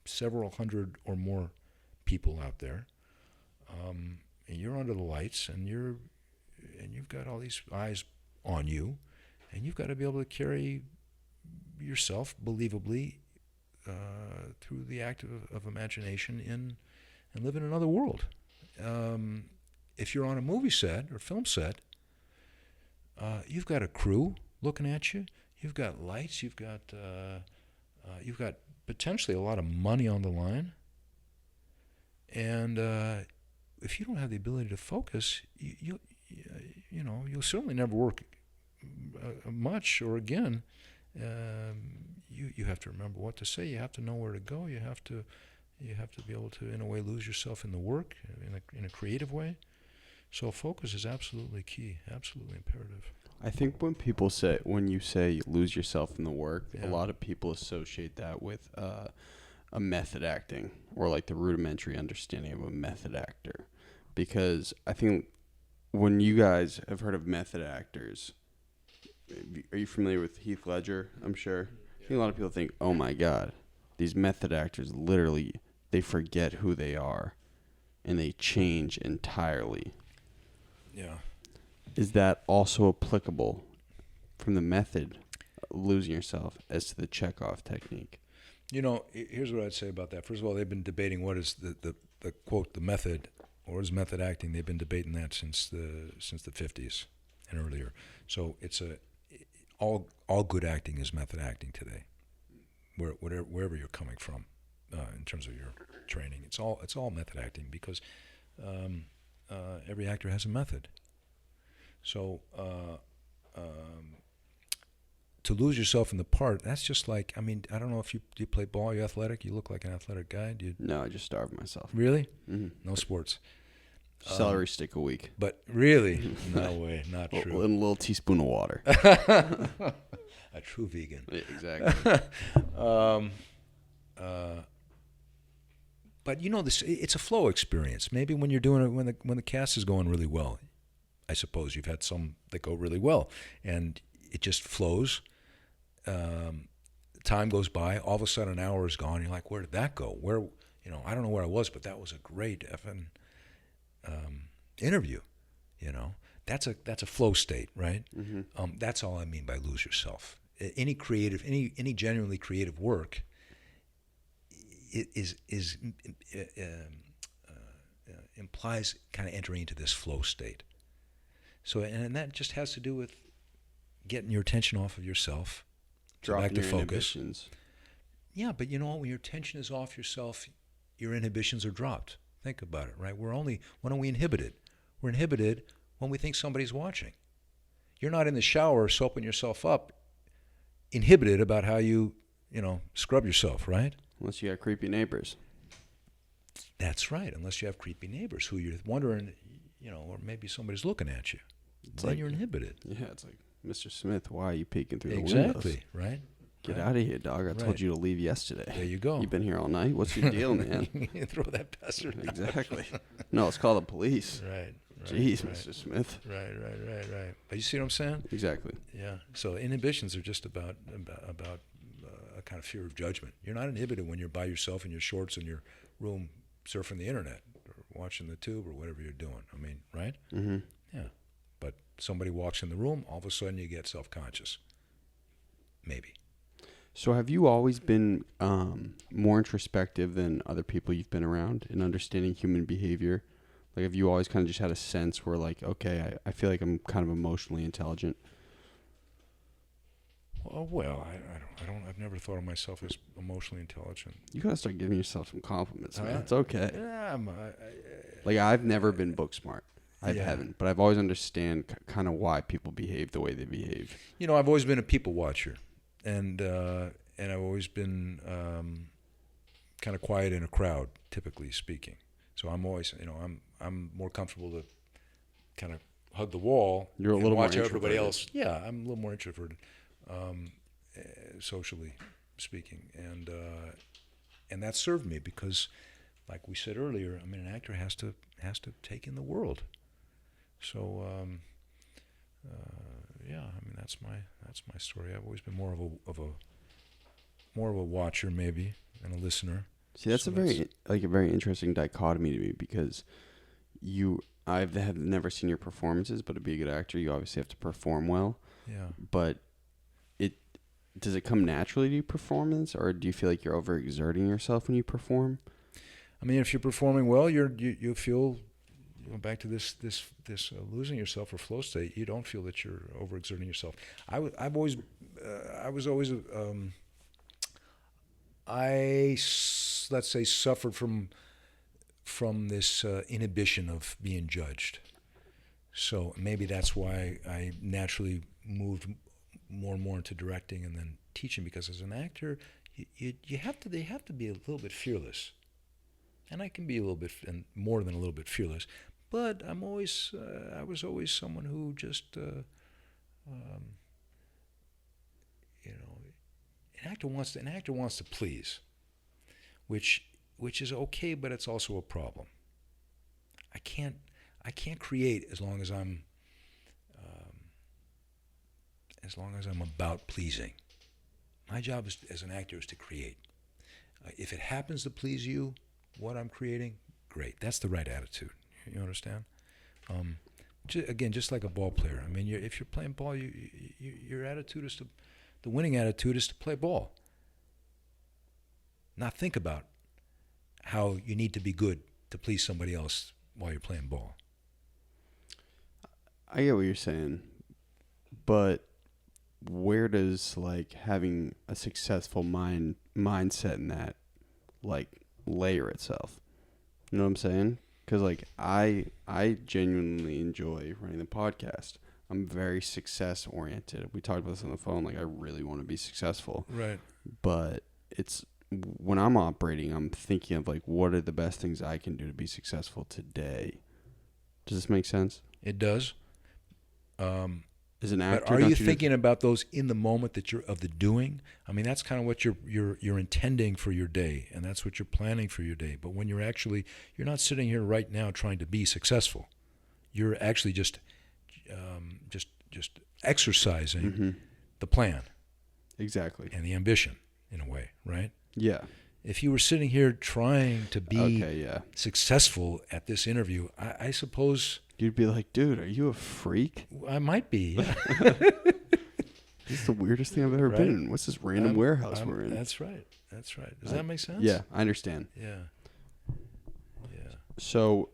several hundred or more people out there. And you're under the lights, and you've got all these eyes on you, and you've got to be able to carry yourself believably through the act of imagination and live in another world. If you're on a movie set or film set, you've got a crew looking at you. You've got lights. You've got potentially a lot of money on the line. And if you don't have the ability to focus, you'll certainly never work much or again. You have to remember what to say. You have to know where to go. You have to be able to, in a way, lose yourself in the work in a creative way. So focus is absolutely key, absolutely imperative. I think when you say lose yourself in the work, Yeah. a lot of people associate that with a method acting or like the rudimentary understanding of a method actor. Because I think when you guys have heard of method actors, are you familiar with Heath Ledger? I'm sure. I think a lot of people think, oh my God, these method actors literally, they forget who they are and they change entirely. Yeah. Is that also applicable from the method, losing yourself, as to the Chekhov technique? You know, here's what I'd say about that. First of all, they've been debating what is the quote, the method, or what is method acting. They've been debating that since the 50s and earlier. So it's all good acting is method acting today, wherever you're coming from in terms of your training. It's all method acting because every actor has a method. So to lose yourself in the part, that's just like, I mean, I don't know if do you play ball, you're athletic, you look like an athletic guy. Do you? No, I just starved myself. Really? Mm-hmm. No sports. Celery stick a week. But really? No way, not And true. a little teaspoon of water. A true vegan. Yeah, exactly. But you know, it's a flow experience. Maybe when you're doing it, when the cast is going really well, I suppose you've had some that go really well, and it just flows. Time goes by. All of a sudden, an hour is gone. You're like, where did that go? Where, I don't know where I was, but that was a great effing interview. That's a flow state, right? Mm-hmm. That's all I mean by lose yourself. Any genuinely creative work implies kind of entering into this flow state. So, and that just has to do with getting your attention off of yourself, Dropping back to your focus. inhibitions. Yeah, but when your attention is off yourself, your inhibitions are dropped. Think about it, right? When are we inhibited? We're inhibited when we think somebody's watching. You're not in the shower soaping yourself up, inhibited about how you scrub yourself, right? Unless you got creepy neighbors. That's right, unless you have creepy neighbors who you're wondering, or maybe somebody's looking at you. Then you're inhibited. Yeah, it's like, Mr. Smith, why are you peeking through the windows? Exactly, right? Get out of here, dog. I told Right. you to leave yesterday. There you go. You've been here all night. What's your deal, man? Throw that bastard out. Exactly. No, let's call the police. Right. Jeez, right. Mr. Smith. Right. But you see what I'm saying? Exactly. Yeah. So inhibitions are just about a kind of fear of judgment. You're not inhibited when you're by yourself in your shorts and your room surfing the internet or watching the tube or whatever you're doing. I mean, right? Mm-hmm. Yeah. But somebody walks in the room, all of a sudden you get self-conscious. Maybe. So have you always been more introspective than other people you've been around in understanding human behavior? Like, have you always kind of just had a sense where, like, okay, I feel like I'm kind of emotionally intelligent? Well, I've never thought of myself as emotionally intelligent. You gotta start giving yourself some compliments, man. Huh? It's okay. Yeah, Like, I've never been book smart. I Yeah. haven't, but I've always understand kind of why people behave the way they behave. you know, I've always been a people watcher, and I've always been kind of quiet in a crowd, typically speaking. So I'm always, you know, I'm more comfortable to kind of hug the wall. You're a and little more watch everybody introverted. else. Yeah, I'm a little more introverted, socially speaking, and that served me because, like we said earlier, I mean, an actor has to take in the world. So yeah, I mean that's my story. I've always been more of a watcher maybe than a listener. See, that's So a very interesting dichotomy to me because I have never seen your performances, but to be a good actor, you obviously have to perform well. Yeah. But does it come naturally to you performance, or do you feel like you're overexerting yourself when you perform? I mean, if you're performing well, you feel, back to this losing yourself or flow state. You don't feel that you're overexerting yourself. Let's say suffered from this inhibition of being judged. So maybe that's why I naturally moved more and more into directing and then teaching, because as an actor, they have to be a little bit fearless. And I can be a little bit, and more than a little bit fearless, but I was always someone who just, an actor wants to please, which is okay, but it's also a problem. I can't create as long as I'm about pleasing. My job as an actor is to create. If it happens to please you, what I'm creating, great. That's the right attitude. You understand? Again, just like a ball player. I mean, if you're playing ball, your attitude is the winning attitude is to play ball. Not think about how you need to be good to please somebody else while you're playing ball. I get what you're saying, but where does like having a successful mindset in that like layer itself? You know what I'm saying? Because like I genuinely enjoy running the podcast. I'm very success oriented. We talked about this on the phone. Like, I really want to be successful. Right. But it's when I'm operating, I'm thinking of like, what are the best things I can do to be successful today? Does this make sense? It does. As an actor, but are you thinking about those in the moment that you're of the doing? I mean, that's kind of what you're intending for your day, and that's what you're planning for your day. But when you're not sitting here right now trying to be successful. You're actually just exercising the plan. Exactly. And the ambition, in a way, right? Yeah. If you were sitting here trying to be yeah. successful at this interview, I suppose you'd be like, dude, are you a freak? I might be. Yeah. This is the weirdest thing I've ever been in. What's this random warehouse we're in? That's right. Does that make sense? Yeah, I understand. Yeah. So,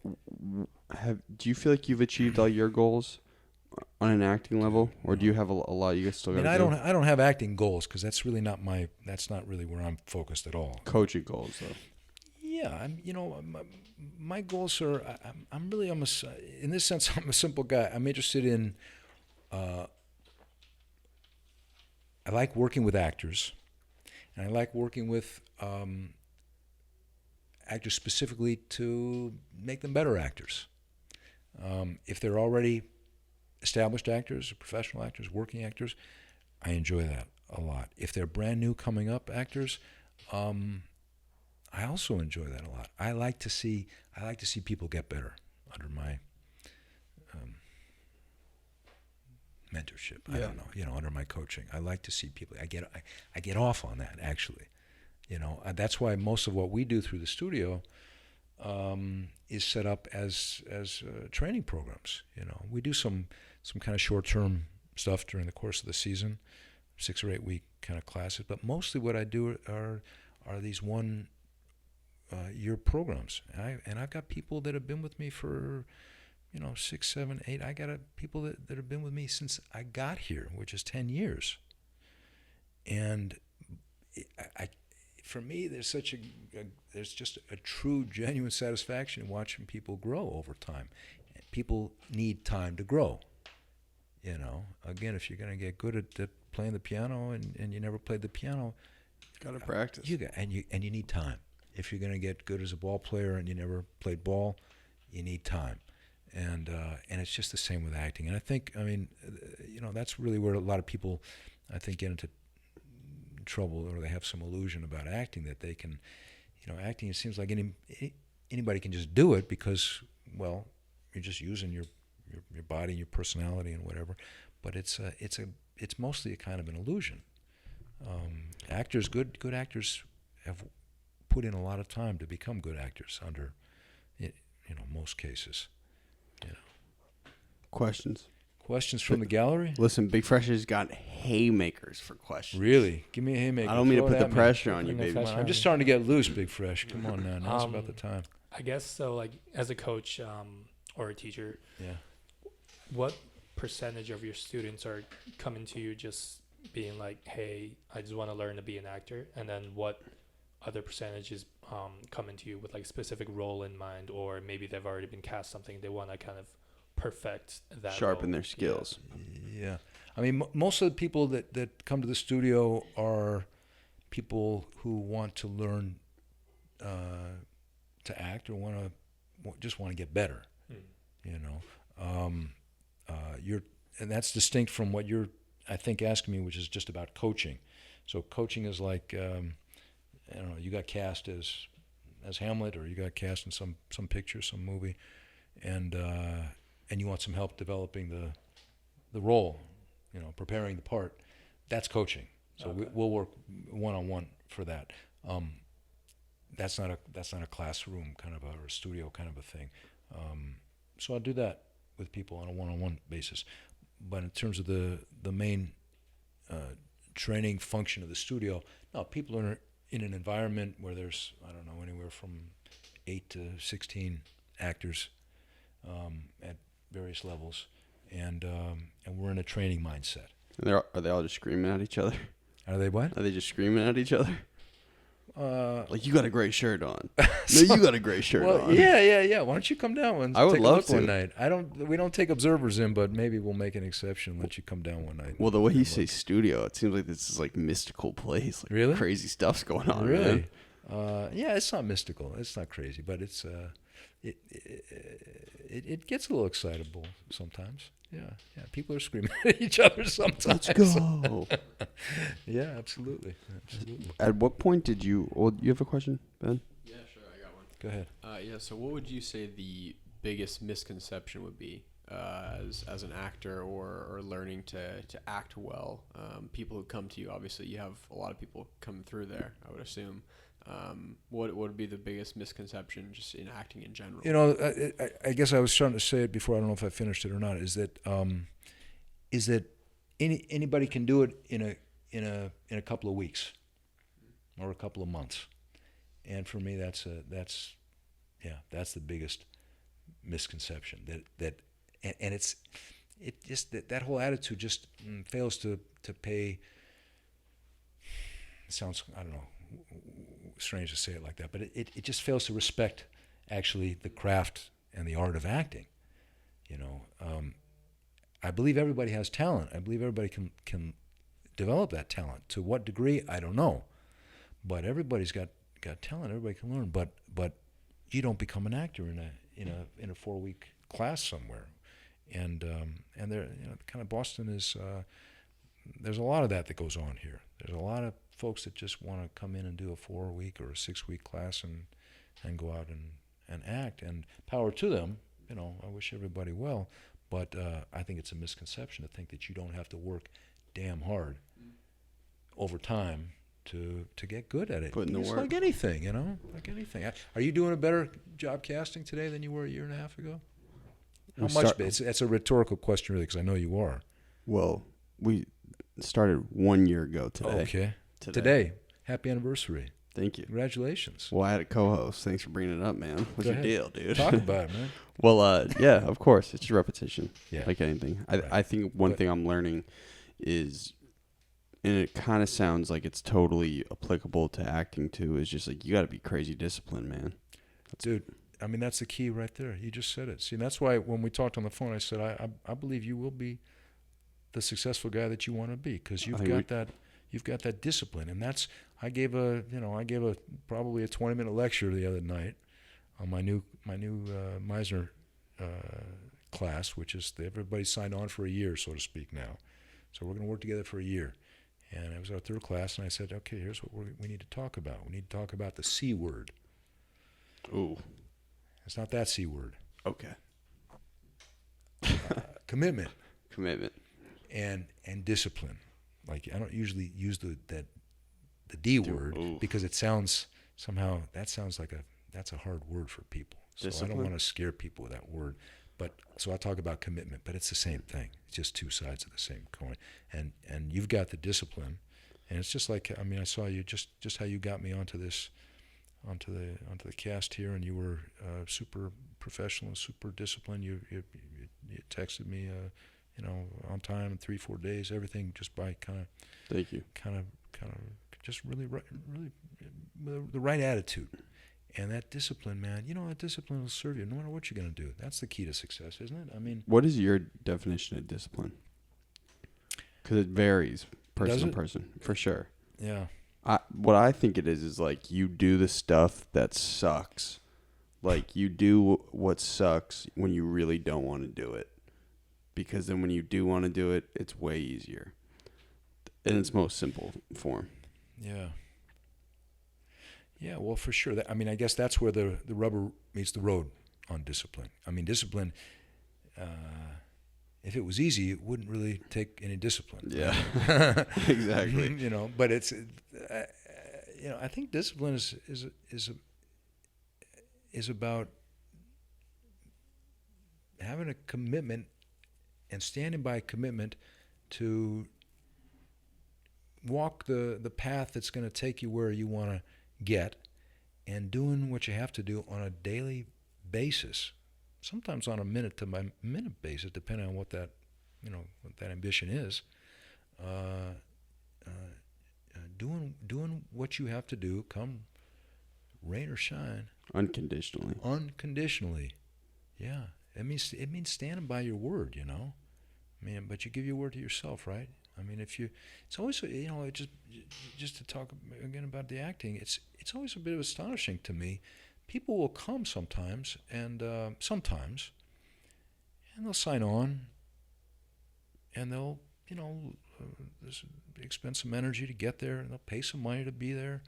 do you feel like you've achieved all your goals on an acting level, or do you have a lot you still got to do? I don't have acting goals because that's really not that's not really where I'm focused at all. Coaching goals, though. Yeah, my goals are. In this sense, I'm a simple guy. I'm interested in. I like working with actors, and I like working with actors specifically to make them better actors. If they're already established actors, professional actors, working actors, I enjoy that a lot. If they're brand new, coming up actors, I also enjoy that a lot. I like to see people get better under my mentorship. I don't know, under my coaching. I like to see people. I get off on that actually. That's why most of what we do through the studio is set up as training programs. We do some kind of short-term stuff during the course of the season, 6 or 8 week kind of classes. But mostly what I do are these year programs. And I've got people that have been with me for 6, 7, 8. I got people that have been with me since I got here, which is 10 years. And for me, there's just a true, genuine satisfaction in watching people grow over time. People need time to grow. Again, if you're going to get good at playing the piano and you never played the piano, Gotta practice. you need time. If you're going to get good as a ball player and you never played ball, you need time. And it's just the same with acting. And I think, that's really where a lot of people, I think, get into trouble, or they have some illusion about acting, that they can, acting, it seems like anybody can just do it because, well, you're just using your body, your personality, and whatever. But it's mostly a kind of an illusion. Actors, good actors, have put in a lot of time to become good actors under, most cases. Questions from the gallery? Listen, Big Fresh has got haymakers for questions. Really? Give me a haymaker. I don't mean to Throw put it the at me. pressure on you, Putting the baby. pressure I'm just starting to get loose, Big Fresh. Come on now. Now's about the time. I guess so. Like as a coach or a teacher, Yeah. what percentage of your students are coming to you just being like, "Hey, I just want to learn to be an actor," and then what other percentage is coming to you with like a specific role in mind, or maybe they've already been cast something, they want to kind of perfect that, Sharpen role. their skills. Yeah. I mean, most of the people that come to the studio are people who want to learn to act, or just want to get better. And that's distinct from what you're, I think, asking me, which is just about coaching. So coaching is like, I don't know, you got cast as Hamlet, or you got cast in some picture, some movie, and you want some help developing the role, preparing the part. That's coaching. So Okay. we'll work one-on-one for that. That's not a classroom kind of or a studio kind of a thing. So I'll do that with people on a one-on-one basis. But in terms of the main training function of the studio, no, people are in an environment where there's, I don't know, anywhere from 8 to 16 actors at various levels, and we're in a training mindset. And are they all just screaming at each other? Are they what? Are they just screaming at each other? Like, you got a gray shirt on. No, you got a gray shirt on. Yeah. Why don't you come down and I would take love a look to. one night? We don't take observers in, but maybe we'll make an exception and let you come down one night. Well, the way you and say look. studio, it seems like this is like mystical place. Like Really? Crazy stuff's going on. Really? Man. Yeah, it's not mystical. It's not crazy, but it's it gets a little excitable sometimes. Yeah. People are screaming at each other sometimes. Let's go. Yeah, absolutely. At what point did you? Well, you have a question, Ben? Yeah, sure, I got one. Go ahead. Yeah, so what would you say the biggest misconception would be as an actor or learning to act well? People who come to you, obviously you have a lot of people coming through there, I would assume. What would be the biggest misconception just in acting in general? I guess I was trying to say it before. I don't know if I finished it or not. Is that anybody can do it in a couple of weeks or a couple of months, and for me that's the biggest misconception. That whole attitude just fails to pay. It sounds, I don't know, strange to say it like that, but it just fails to respect actually the craft and the art of acting. I believe everybody has talent. I believe everybody can develop that talent. To what degree, I don't know, but everybody's got talent. Everybody can learn, but you don't become an actor in a 4-week class somewhere, and there, kind of Boston is. There's a lot of that goes on here. There's a lot of folks that just want to come in and do a 4-week or a 6-week class and go out and act, and power to them. I wish everybody well, but I think it's a misconception to think that you don't have to work damn hard over time to get good at it. Put in the It's work. like anything, you know, like anything. Are you doing a better job casting today than you were a year and a half ago? How much? It's a rhetorical question, really, because I know you are. Well, we started 1 year ago today. Okay. Today. Happy anniversary. Thank you. Congratulations. Well, I had a co-host. Thanks for bringing it up, man. What's Go your ahead. deal, dude? Talk about it, man. Well, yeah, of course. It's just repetition, Yeah. like anything. Right. I think one thing I'm learning is, and it kind of sounds like it's totally applicable to acting too, is just like you got to be crazy disciplined, man. Dude, I mean, that's the key right there. You just said it. See, and that's why when we talked on the phone, I said, I believe you will be the successful guy that you want to be, because you've got that discipline. And that's, I gave probably a 20-minute lecture the other night on my new Meisner class, which is everybody signed on for a year, so to speak, now. So we're going to work together for a year. And it was our third class, and I said, okay, here's what we need to talk about. We need to talk about the C word. Ooh. It's not that C word. Okay. Commitment Commitment. and discipline. Like, I don't usually use the D word because it sounds somehow, that's a hard word for people. So Discipline? I don't want to scare people with that word. But so I talk about commitment, but it's the same thing. It's just two sides of the same coin. And you've got the discipline, and it's just like, I mean, I saw you just how you got me onto the cast here, and you were super professional and super disciplined. You texted me, on time in 3-4 days, everything just by Thank you. kind of just really the right attitude. And that discipline, man, that discipline will serve you no matter what you're going to do. That's the key to success, isn't it? I mean, What is your definition of discipline? Because it varies person Does to it? person, for sure. yeah. What I think it is like you do the stuff that sucks. Like you do what sucks when you really don't want to do it. Because then when you do want to do it, it's way easier. In its most simple form. Yeah. Yeah, well, for sure. I guess that's where the rubber meets the road on discipline. I mean, discipline, if it was easy, it wouldn't really take any discipline. Yeah, exactly. But it's, I think discipline is about having a commitment and standing by a commitment to walk the path that's going to take you where you want to get, and doing what you have to do on a daily basis, sometimes on a minute to minute basis, depending on what that ambition is. Doing what you have to do, come rain or shine, unconditionally. Yeah, it means standing by your word. But you give your word to yourself, right? I mean, it's always, just to talk again about the acting, it's always a bit of astonishing to me. People will come sometimes, and they'll sign on, and they'll, expend some energy to get there, and they'll pay some money to be there,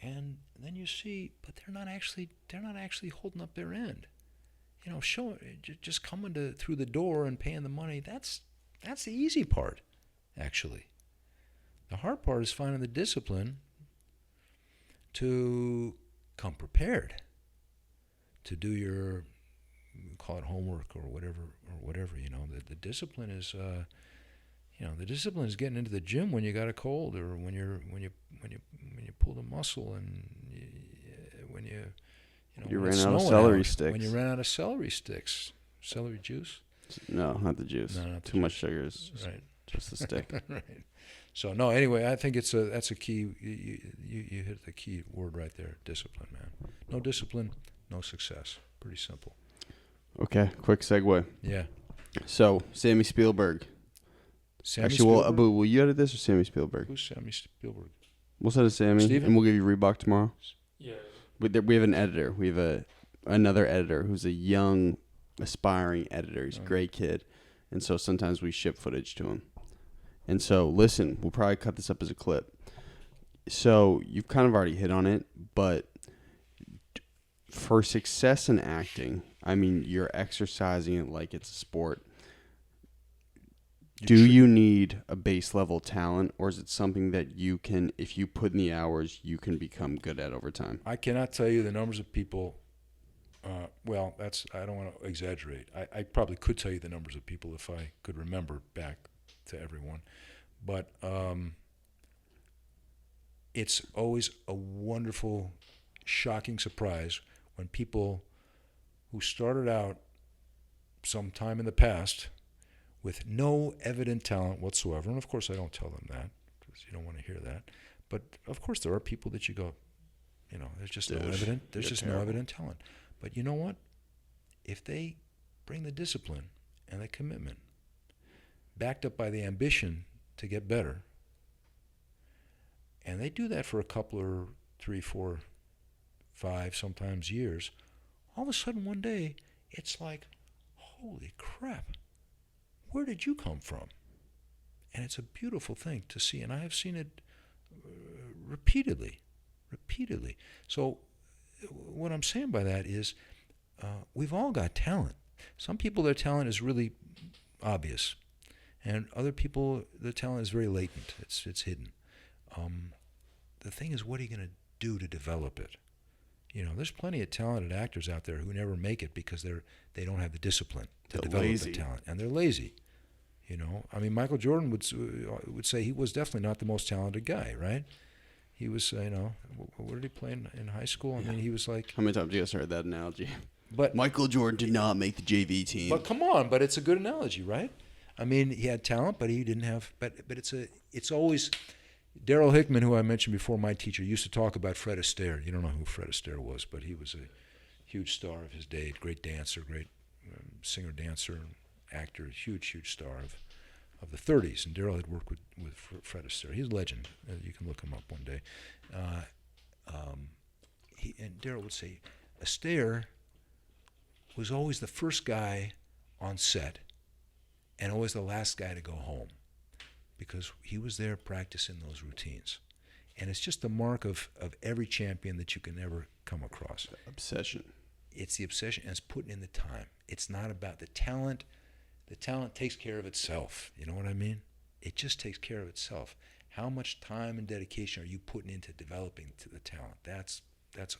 and then you see, but they're not actually holding up their end. Just coming through the door and paying the money. That's the easy part. Actually, the hard part is finding the discipline to come prepared, to do your, call it homework or whatever. The discipline is, the discipline is getting into the gym when you got a cold, or when you pull the muscle, and when You when ran it's out of snowing celery sticks. When you ran out of celery sticks, celery juice. No, not the juice. No, not the Too much juice. sugar is Right. just a stick. Right. So no. Anyway, I think that's a key. You hit the key word right there. Discipline, man. No discipline, no success. Pretty simple. Okay, quick segue. Yeah. So, Sammy Spielberg. Sammy Actually, Spielberg? Abu, will you edit this or Sammy Spielberg? Who's Sammy Spielberg? We'll send it to Sammy, Steven? and we'll give you Reebok tomorrow. Yeah. We have an editor. We have another editor who's a young, aspiring editor. He's a great kid. And so sometimes we ship footage to him. And so, listen, we'll probably cut this up as a clip. So, you've kind of already hit on it, but for success in acting, I mean, you're exercising it like it's a sport. Do you need a base level talent, or is it something that you can, if you put in the hours, you can become good at over time? I cannot tell you the numbers of people. Well, I don't want to exaggerate. I probably could tell you the numbers of people if I could remember back to everyone. But it's always a wonderful, shocking surprise when people who started out sometime in the past with no evident talent whatsoever, and of course I don't tell them that because you don't want to hear that, but of course there are people that you go, there's just no evident talent. But you know what? If they bring the discipline and the commitment, backed up by the ambition to get better, and they do that for a couple or 3, 4, 5, sometimes years, all of a sudden one day it's like, holy crap, where did you come from? And it's a beautiful thing to see, and I have seen it repeatedly. So what I'm saying by that is we've all got talent. Some people, their talent is really obvious, and other people, their talent is very latent. It's hidden. The thing is, what are you going to do to develop it? There's plenty of talented actors out there who never make it because they don't have the discipline to develop the talent, and they're lazy. I mean, Michael Jordan would say he was definitely not the most talented guy, right? He was, what did he play in high school? I mean, he was like... How many times have you guys heard that analogy? But Michael Jordan did not make the JV team. But come on, but it's a good analogy, right? I mean, he had talent, but he didn't have... But it's always... Darrell Hickman, who I mentioned before, my teacher, used to talk about Fred Astaire. You don't know who Fred Astaire was, but he was a huge star of his day, great dancer, great singer-dancer, actor, huge star of the 30s. And Darrell had worked with Fred Astaire. He's a legend. You can look him up one day. And Darrell would say, Astaire was always the first guy on set and always the last guy to go home, because he was there practicing those routines. And it's just the mark of every champion that you can ever come across. Obsession. It's the obsession, and it's putting in the time. It's not about the talent. The talent takes care of itself. You know what I mean? It just takes care of itself. How much time and dedication are you putting into developing the talent? That's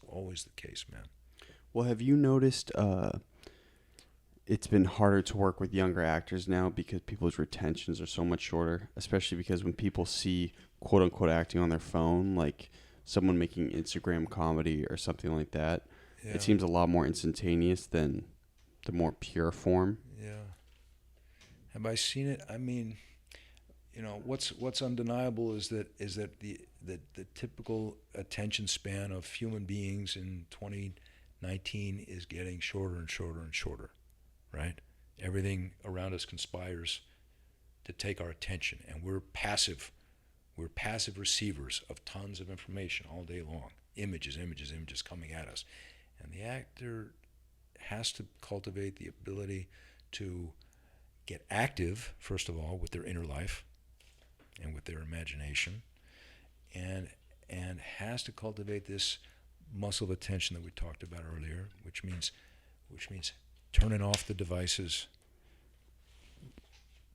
always the case, man. Well, have you noticed it's been harder to work with younger actors now because people's retentions are so much shorter, especially because when people see quote-unquote acting on their phone, like someone making Instagram comedy or something like that, it seems a lot more instantaneous than the more pure form. Yeah. Have I seen it? I mean, what's undeniable is that the typical attention span of human beings in 2019 is getting shorter and shorter and shorter, right? Everything around us conspires to take our attention, and we're passive receivers of tons of information all day long. Images coming at us. And the actor has to cultivate the ability to get active, first of all, with their inner life and with their imagination, and has to cultivate this muscle of attention that we talked about earlier, which means turning off the devices,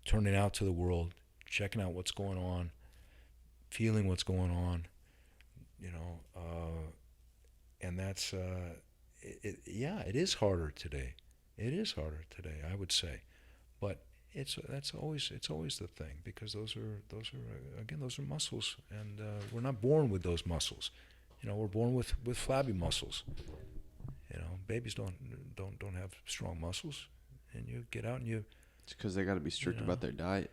turning out to the world, checking out what's going on, feeling what's going on, and that's it is harder today. It is harder today, I would say, but it's always the thing, because those are muscles, and we're not born with those muscles. We're born with flabby muscles. Babies don't have strong muscles, and you get out and you. It's because they got to be strict about their diet.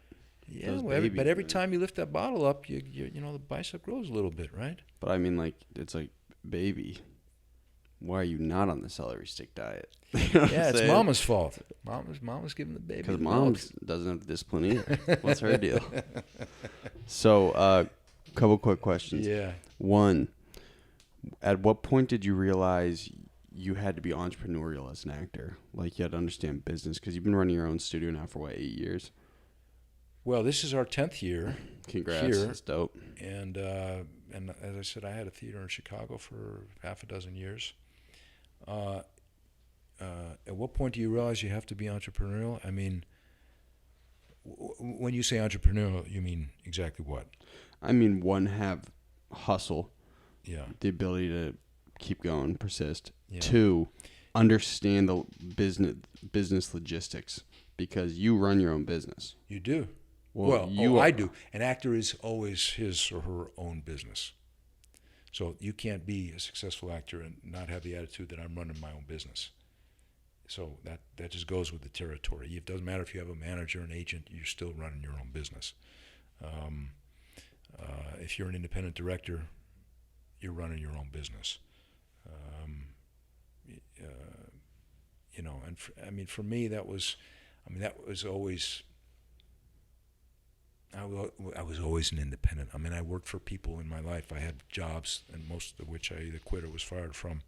Yeah, but every time you lift that bottle up, you the bicep grows a little bit, right? But I mean, like, it's like, baby, why are you not on the celery stick diet? Yeah, it's mama's fault. Mama's giving the baby. Because mom doesn't have the discipline either. What's her deal? So, couple quick questions. Yeah. One, at what point did you realize you had to be entrepreneurial as an actor? Like, you had to understand business, because you've been running your own studio now for, 8 years? Well, this is our 10th year. Congrats. Here. That's dope. And as I said, I had a theater in Chicago for half a dozen years. At what point do you realize you have to be entrepreneurial? I mean, when you say entrepreneurial, you mean exactly what? I mean, one, have hustle, Yeah. the ability to keep going, persist. Yeah. Two, understand the business logistics, because you run your own business. You do. Well, I do. An actor is always his or her own business. So you can't be a successful actor and not have the attitude that I'm running my own business. So that just goes with the territory. It doesn't matter if you have a manager, an agent, you're still running your own business. If you're an independent director, you're running your own business. And for me, that was always. I was always an independent. I mean, I worked for people in my life. I had jobs, and most of which I either quit or was fired from.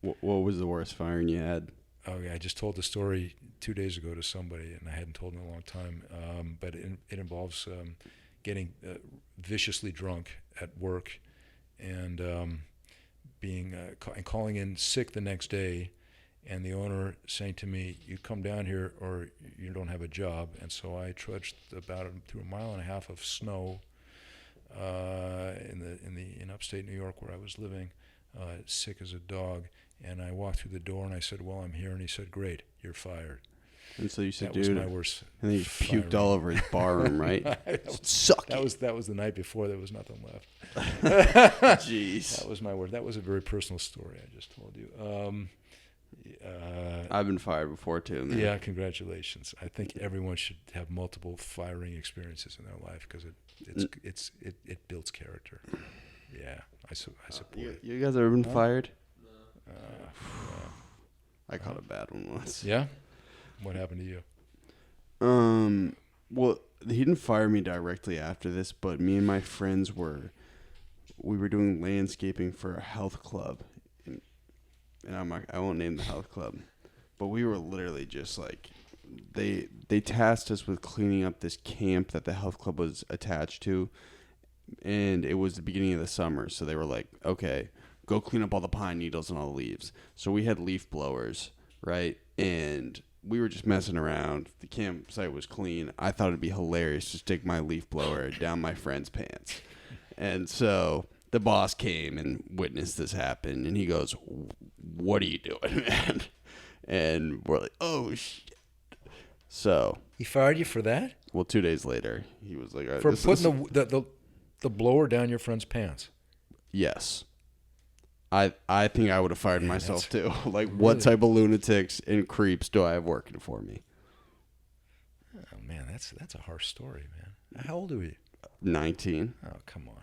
What was the worst firing you had? Oh yeah, I just told the story 2 days ago to somebody, and I hadn't told in a long time. But it involves getting viciously drunk at work, and calling in sick the next day, and the owner saying to me, "You come down here, or you don't have a job." And so I trudged through a mile and a half of snow in upstate New York where I was living, sick as a dog. And I walked through the door and I said, "Well, I'm here." And he said, "Great, you're fired." And so you said, that "Dude," was my worst. and then he puked firing. all over his bar room, right? Suck it. That was the night before. There was nothing left. Jeez. That was my worst. That was a very personal story I just told you. I've been fired before too, man. Yeah, congratulations. I think everyone should have multiple firing experiences in their life because it builds character. Yeah, I support it. You guys ever been fired? I caught a bad one once. Yeah? What happened to you? Well, he didn't fire me directly after this, but me and my friends we were doing landscaping for a health club, and I won't name the health club, but we were literally just like, they tasked us with cleaning up this camp that the health club was attached to, and it was the beginning of the summer, so they were like, "Okay, go clean up all the pine needles and all the leaves." So we had leaf blowers, right? And we were just messing around. The campsite was clean. I thought it'd be hilarious to stick my leaf blower down my friend's pants. And so the boss came and witnessed this happen, and he goes, "What are you doing, man?" And we're like, "Oh, shit." So He fired you for that? well, 2 days later, he was like, For putting the blower down your friend's pants? Yes. I think I would have fired myself too. Like, really? what type of lunatics and creeps do I have working for me? Oh, man, that's a harsh story, man. How old are you? 19. Oh, come on.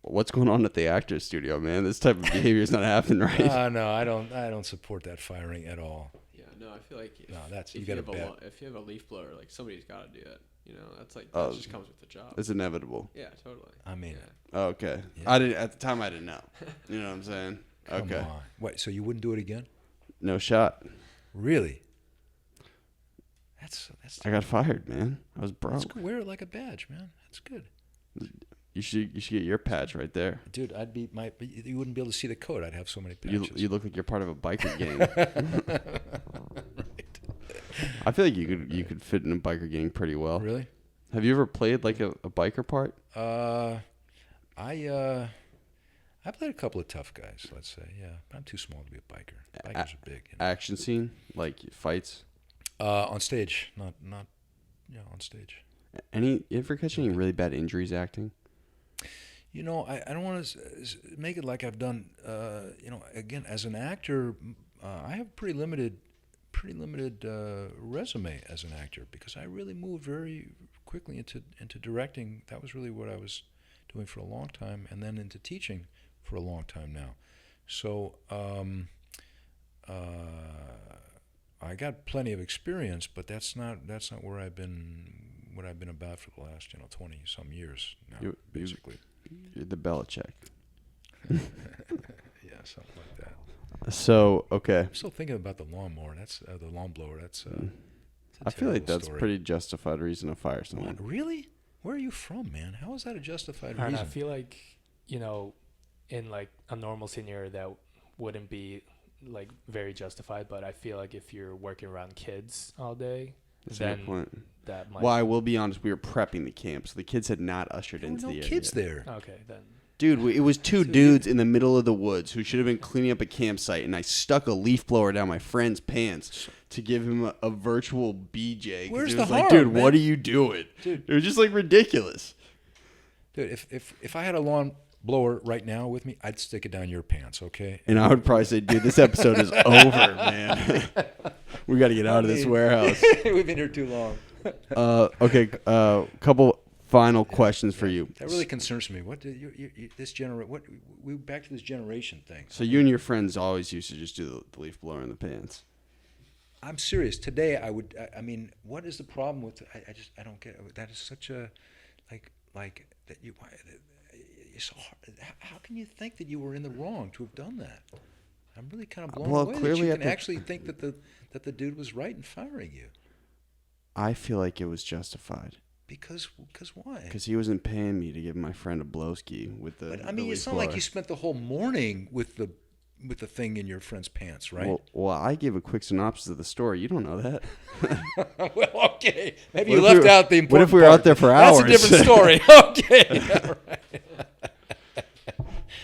What's going on at the actor's studio, man? This type of behavior is not happening, right? No, I don't support that firing at all. Yeah, no, I feel like you got a bad. if you have a leaf blower, like somebody's got to do it. You know, that just comes with the job. It's inevitable. Yeah, totally. I mean, yeah. Oh, okay. Yeah. I didn't at the time. I didn't know. You know what I'm saying? come Okay. on. What? So you wouldn't do it again? No shot. Really? That's. I got fired, man. I was broke. That's good. Wear it like a badge, man. That's good. You should get your patch right there. Dude, you wouldn't be able to see the code. I'd have so many patches. You look like you're part of a biker gang. Right. I feel like you could fit in a biker gang pretty well. Really? Have you ever played like a biker part? I played a couple of tough guys, let's say. Yeah, I'm too small to be a biker. Bikers are big. You know? Action scene, like fights. On stage, not on stage. You ever catch any really bad injuries acting? You know, I don't want to make it like I've done. Again, as an actor, I have pretty limited resume as an actor because I really moved very quickly into directing. That was really what I was doing for a long time, and then into teaching for a long time now. So I got plenty of experience, but that's not where I've been. What I've been about for the last 20 some years now, basically. You're the Belichick. Yeah, something like that. So okay. I'm still thinking about the lawnmower. That's the lawn blower. That's. I feel like that's story. pretty justified reason to fire someone. Really? Where are you from, man? How is that a justified I reason? I feel like, in like a normal scenario that wouldn't be like very justified, but I feel like if you're working around kids all day, That's a then good point. that might. Well, I will be honest. We were prepping the camp, so the kids had not ushered There were into no the kids area. there. Okay, then. Dude, it was two dudes in the middle of the woods who should have been cleaning up a campsite, and I stuck a leaf blower down my friend's pants to give him a virtual BJ. 'Cause Where's it the was like, harm, dude, man? what are you doing? Dude. It was just like ridiculous. Dude, if I had a lawn blower right now with me, I'd stick it down your pants, okay? And I would probably say, dude, this episode is over, man. We got to get out of this warehouse. We've been here too long. Okay, couple final questions for you. That really concerns me. What did this we back to this generation thing. So you and your friends always used to just do the leaf blower in the pants. I'm serious. Today I would. I mean, what is the problem with? I don't get it. That is such a like that you. It's so hard. How can you think that you were in the wrong to have done that? I'm really kind of blown away clearly that you can actually think that the dude was right in firing you. I feel like it was justified. Because why? Because he wasn't paying me to give my friend a blowski with the. But I the mean, leaf it's not like blower. you spent the whole morning with the thing in your friend's pants, right? Well, I gave a quick synopsis of the story. You don't know that. Well, okay. Maybe What you if left we were- out the important what if we were part. out there for hours? That's a different story. Okay. Right.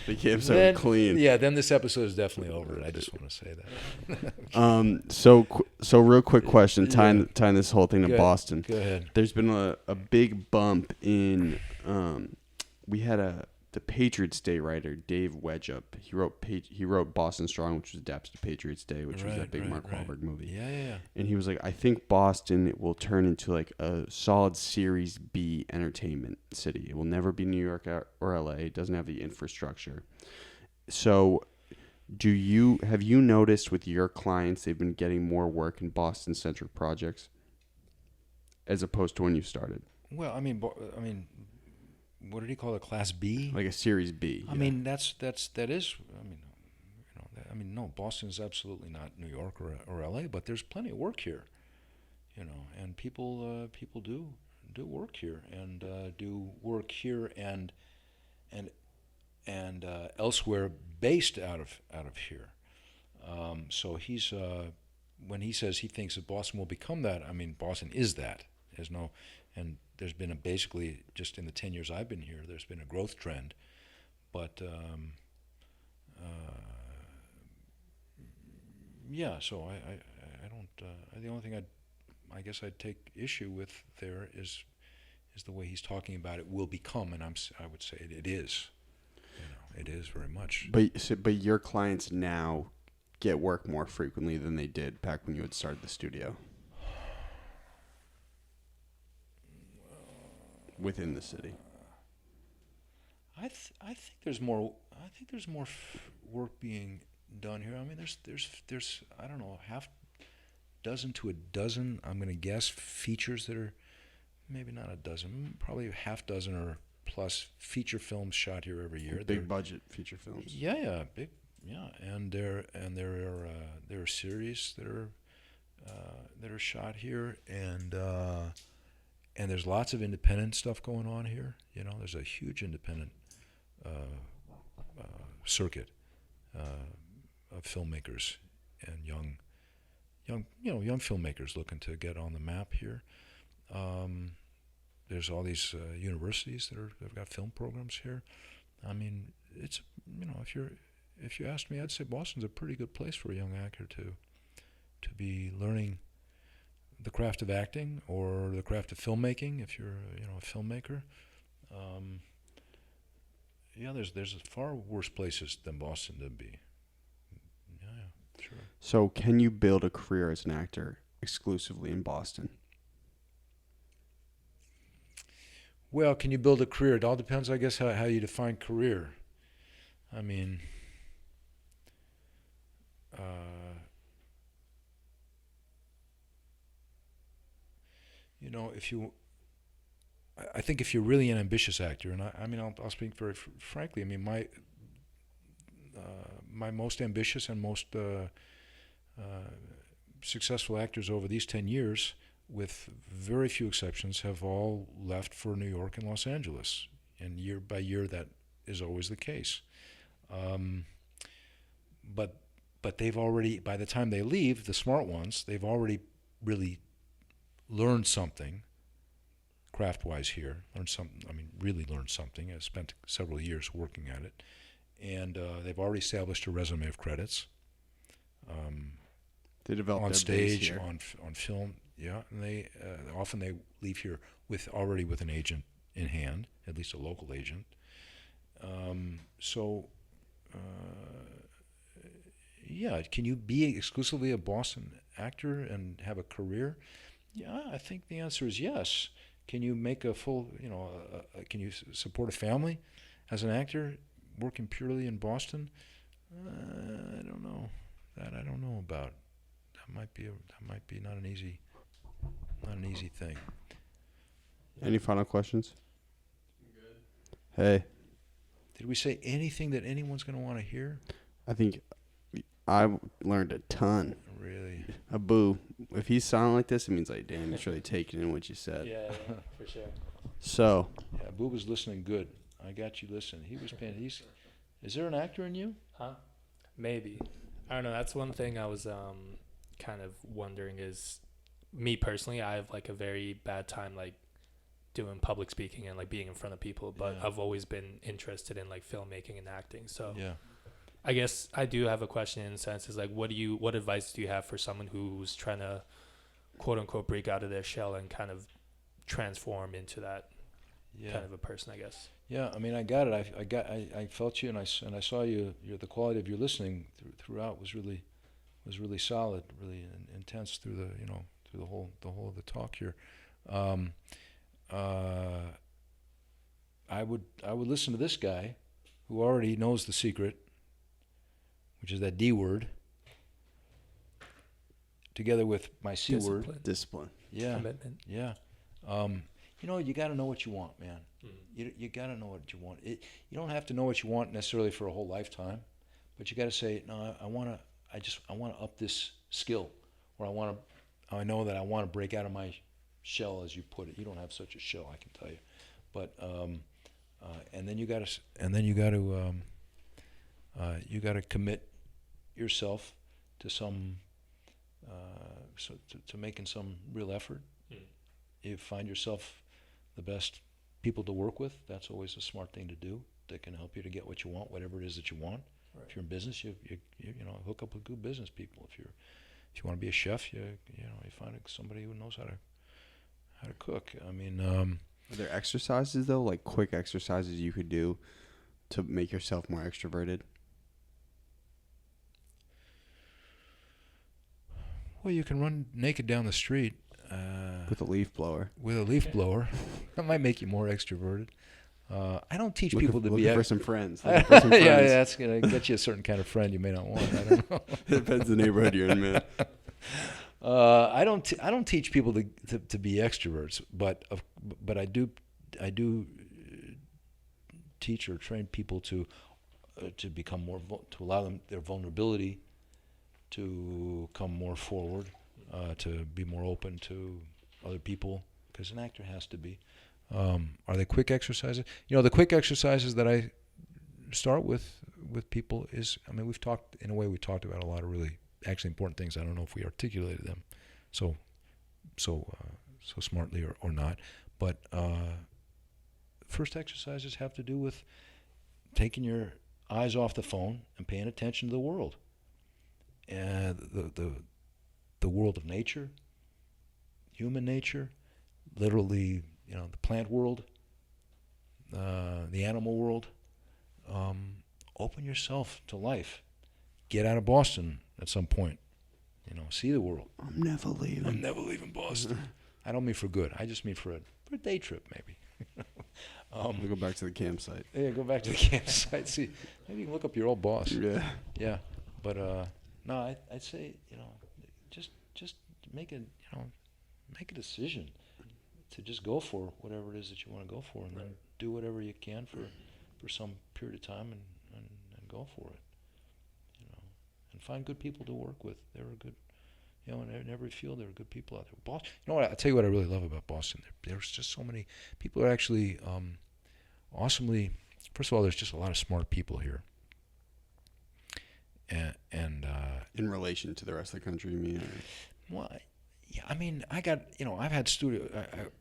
The campsite was clean. Yeah, then this episode is definitely over. I just want to say that. So real quick question, tying this whole thing to Go ahead. Boston. Go ahead. There's been a big bump in. We had the Patriots Day writer Dave Wedgeup. He wrote Boston Strong, which was adapted to Patriots Day, which was that big Mark Wahlberg movie. Yeah. And he was like, I think Boston will turn into like a solid Series B entertainment city. It will never be New York or LA. It doesn't have the infrastructure. So have you noticed with your clients they've been getting more work in Boston centric projects as opposed to when you started? Well, I mean, what did he call it? Class B? Like a Series B. I mean, that is. I mean, no, Boston is absolutely not New York or LA, but there's plenty of work here, and people do work here and do work here and elsewhere based out of here. So he's when he says he thinks that Boston will become that. I mean, Boston is that. There's been basically just in the 10 years I've been here, there's been a growth trend, but yeah. So I don't. The only thing I guess I'd take issue with there is the way he's talking about it will become, and I would say it is. It is very much. But your clients now get work more frequently than they did back when you had started the studio. Within the city. I think there's more. I think there's more work being done here. I mean, there's I don't know, half dozen to a dozen. I'm going to guess features that are maybe not a dozen, probably a half dozen or plus feature films shot here every year. Big budget feature films. Yeah, big. Yeah, and there are series that are shot here, and there's lots of independent stuff going on here. There's a huge independent circuit of filmmakers and young filmmakers looking to get on the map here. There's all these universities that've got film programs here. I mean, it's if you ask me, I'd say Boston's a pretty good place for a young actor to be learning the craft of acting or the craft of filmmaking if you're a filmmaker. There's far worse places than Boston to be. Yeah, sure. So can you build a career as an actor exclusively in Boston? Well, can you build a career? It all depends, I guess, how you define career. I mean, I think if you're really an ambitious actor, and I'll speak very frankly. I mean, my most ambitious and most successful actors over these 10 years, with very few exceptions, have all left for New York and Los Angeles. And year by year, that is always the case. But they've already, by the time they leave, the smart ones, they've already really learned something craft-wise here. Really learned something. I spent several years working at it. And they've already established a resume of credits. They develop on their stage, base here. on film, yeah. And they often they leave here already with an agent in hand, at least a local agent. Yeah, can you be exclusively a Boston actor and have a career? Yeah, I think the answer is yes. Can you make a full, can you support a family as an actor working purely in Boston? I don't know. That I don't know about. That might be not an easy thing. Any final questions? Hey, Did we say anything that anyone's going to want to hear? I think I learned a ton. Really? Abu, if he's silent like this, it means like, damn, he's really taking in what you said. Yeah, for sure. So, Yeah, Boo was listening good. I got you listening. He was paying. Is there an actor in you? Huh? Maybe. I don't know. That's one thing I was kind of wondering is, me personally, I have like a very bad time like doing public speaking and like being in front of people, but Yeah. I've always been interested in like filmmaking and acting. So Yeah. I guess I do have a question in a sense is like, what advice do you have for someone who's trying to quote unquote break out of their shell and kind of transform into that Yeah. kind of a person, I guess? Yeah, I mean, I got it. I felt you, and I saw you. The quality of your listening throughout was really solid, really intense through the whole of the talk here. I would listen to this guy, who already knows the secret, which is that D word, together with my C word. discipline. Yeah, Commitment. yeah. You got to know what you want, man. You got to know what you want. You don't have to know what you want necessarily for a whole lifetime, but you got to say, no, I want to up this skill, or I know that I want to break out of my shell, as you put it. You don't have such a shell, I can tell you, but and then you got to commit yourself to some to making some real effort. You find yourself the best people to work with. That's always a smart thing to do. That can help you to get what you want, whatever it is that you want. Right. If you're in business, you hook up with good business people. If you want to be a chef, you find somebody who knows how to cook. I mean, Are there exercises though, like quick exercises you could do to make yourself more extroverted? Well, you can run naked down the street With a leaf blower. with a leaf blower. That might make you more extroverted. I don't teach people to be looking for some friends. Looking for some yeah, friends. that's gonna get you a certain kind of friend you may not want. I don't know. It depends the neighborhood you're in, man. I don't teach people to be extroverts, but I do teach or train people to become more to allow them their vulnerability to come more forward, to be more open to other people, because an actor has to be. Are they quick exercises? The quick exercises that I start with people is, we talked about a lot of really actually important things. I don't know if we articulated them so smartly or not, but first exercises have to do with taking your eyes off the phone and paying attention to the world, and the world of nature, human nature, literally, the plant world, the animal world. Open yourself to life. Get out of Boston at some point. See the world. I'm never leaving. I'm never leaving Boston. I don't mean for good. I just mean for a day trip, maybe. We'll go back to the campsite. Yeah, go back to the campsite. See, maybe you can look up your old boss. Yeah. Yeah, but no, I'd say just make a decision to just go for whatever it is that you want to go for, and then do whatever you can for some period of time, and go for it. And find good people to work with. They're a good, in every field there are good people out there. Boston, I'll tell you what I really love about Boston. There's just so many people are actually awesomely. First of all, there's just a lot of smart people here. And in relation to the rest of the country, you mean? Well, Yeah, I mean, I got, I've had studio.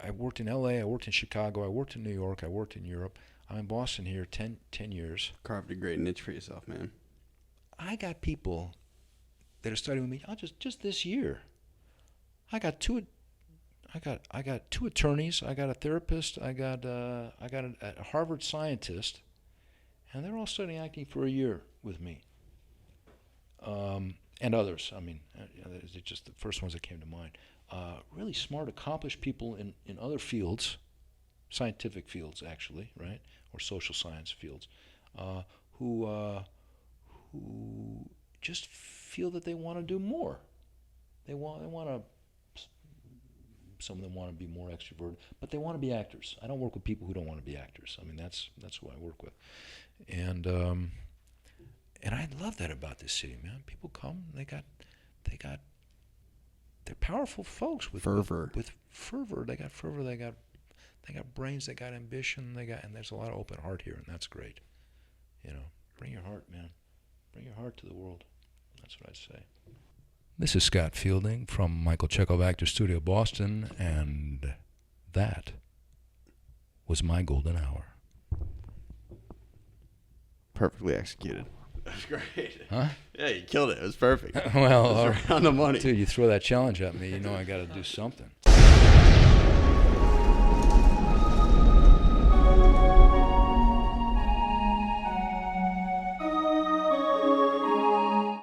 I worked in L.A., I worked in Chicago, I worked in New York, I worked in Europe. I'm in Boston here 10 years. Carved a great niche for yourself, man. I got people that are studying with me. Just this year, I got two attorneys. I got a therapist. I got a Harvard scientist, and they're all studying acting for a year with me. And others. I mean, they're just the first ones that came to mind. Really smart, accomplished people in other fields, scientific fields actually, right, or social science fields, who just feel that they want to do more. They want to. Some of them want to be more extroverted, but they want to be actors. I don't work with people who don't want to be actors. I mean, that's who I work with, and I love that about this city, man. People come, they're powerful folks with fervor. With fervor, they got fervor. They got brains. They got ambition. And there's a lot of open heart here, and that's great. Bring your heart, man. Bring your heart to the world. That's what I'd say. This is Scott Fielding from Michael Chekhov Actor Studio, Boston, and that was my golden hour. Perfectly executed. That was great. Huh? Yeah, you killed it. It was perfect. Well, it was right on the money. Dude, you throw that challenge at me, I got to do something.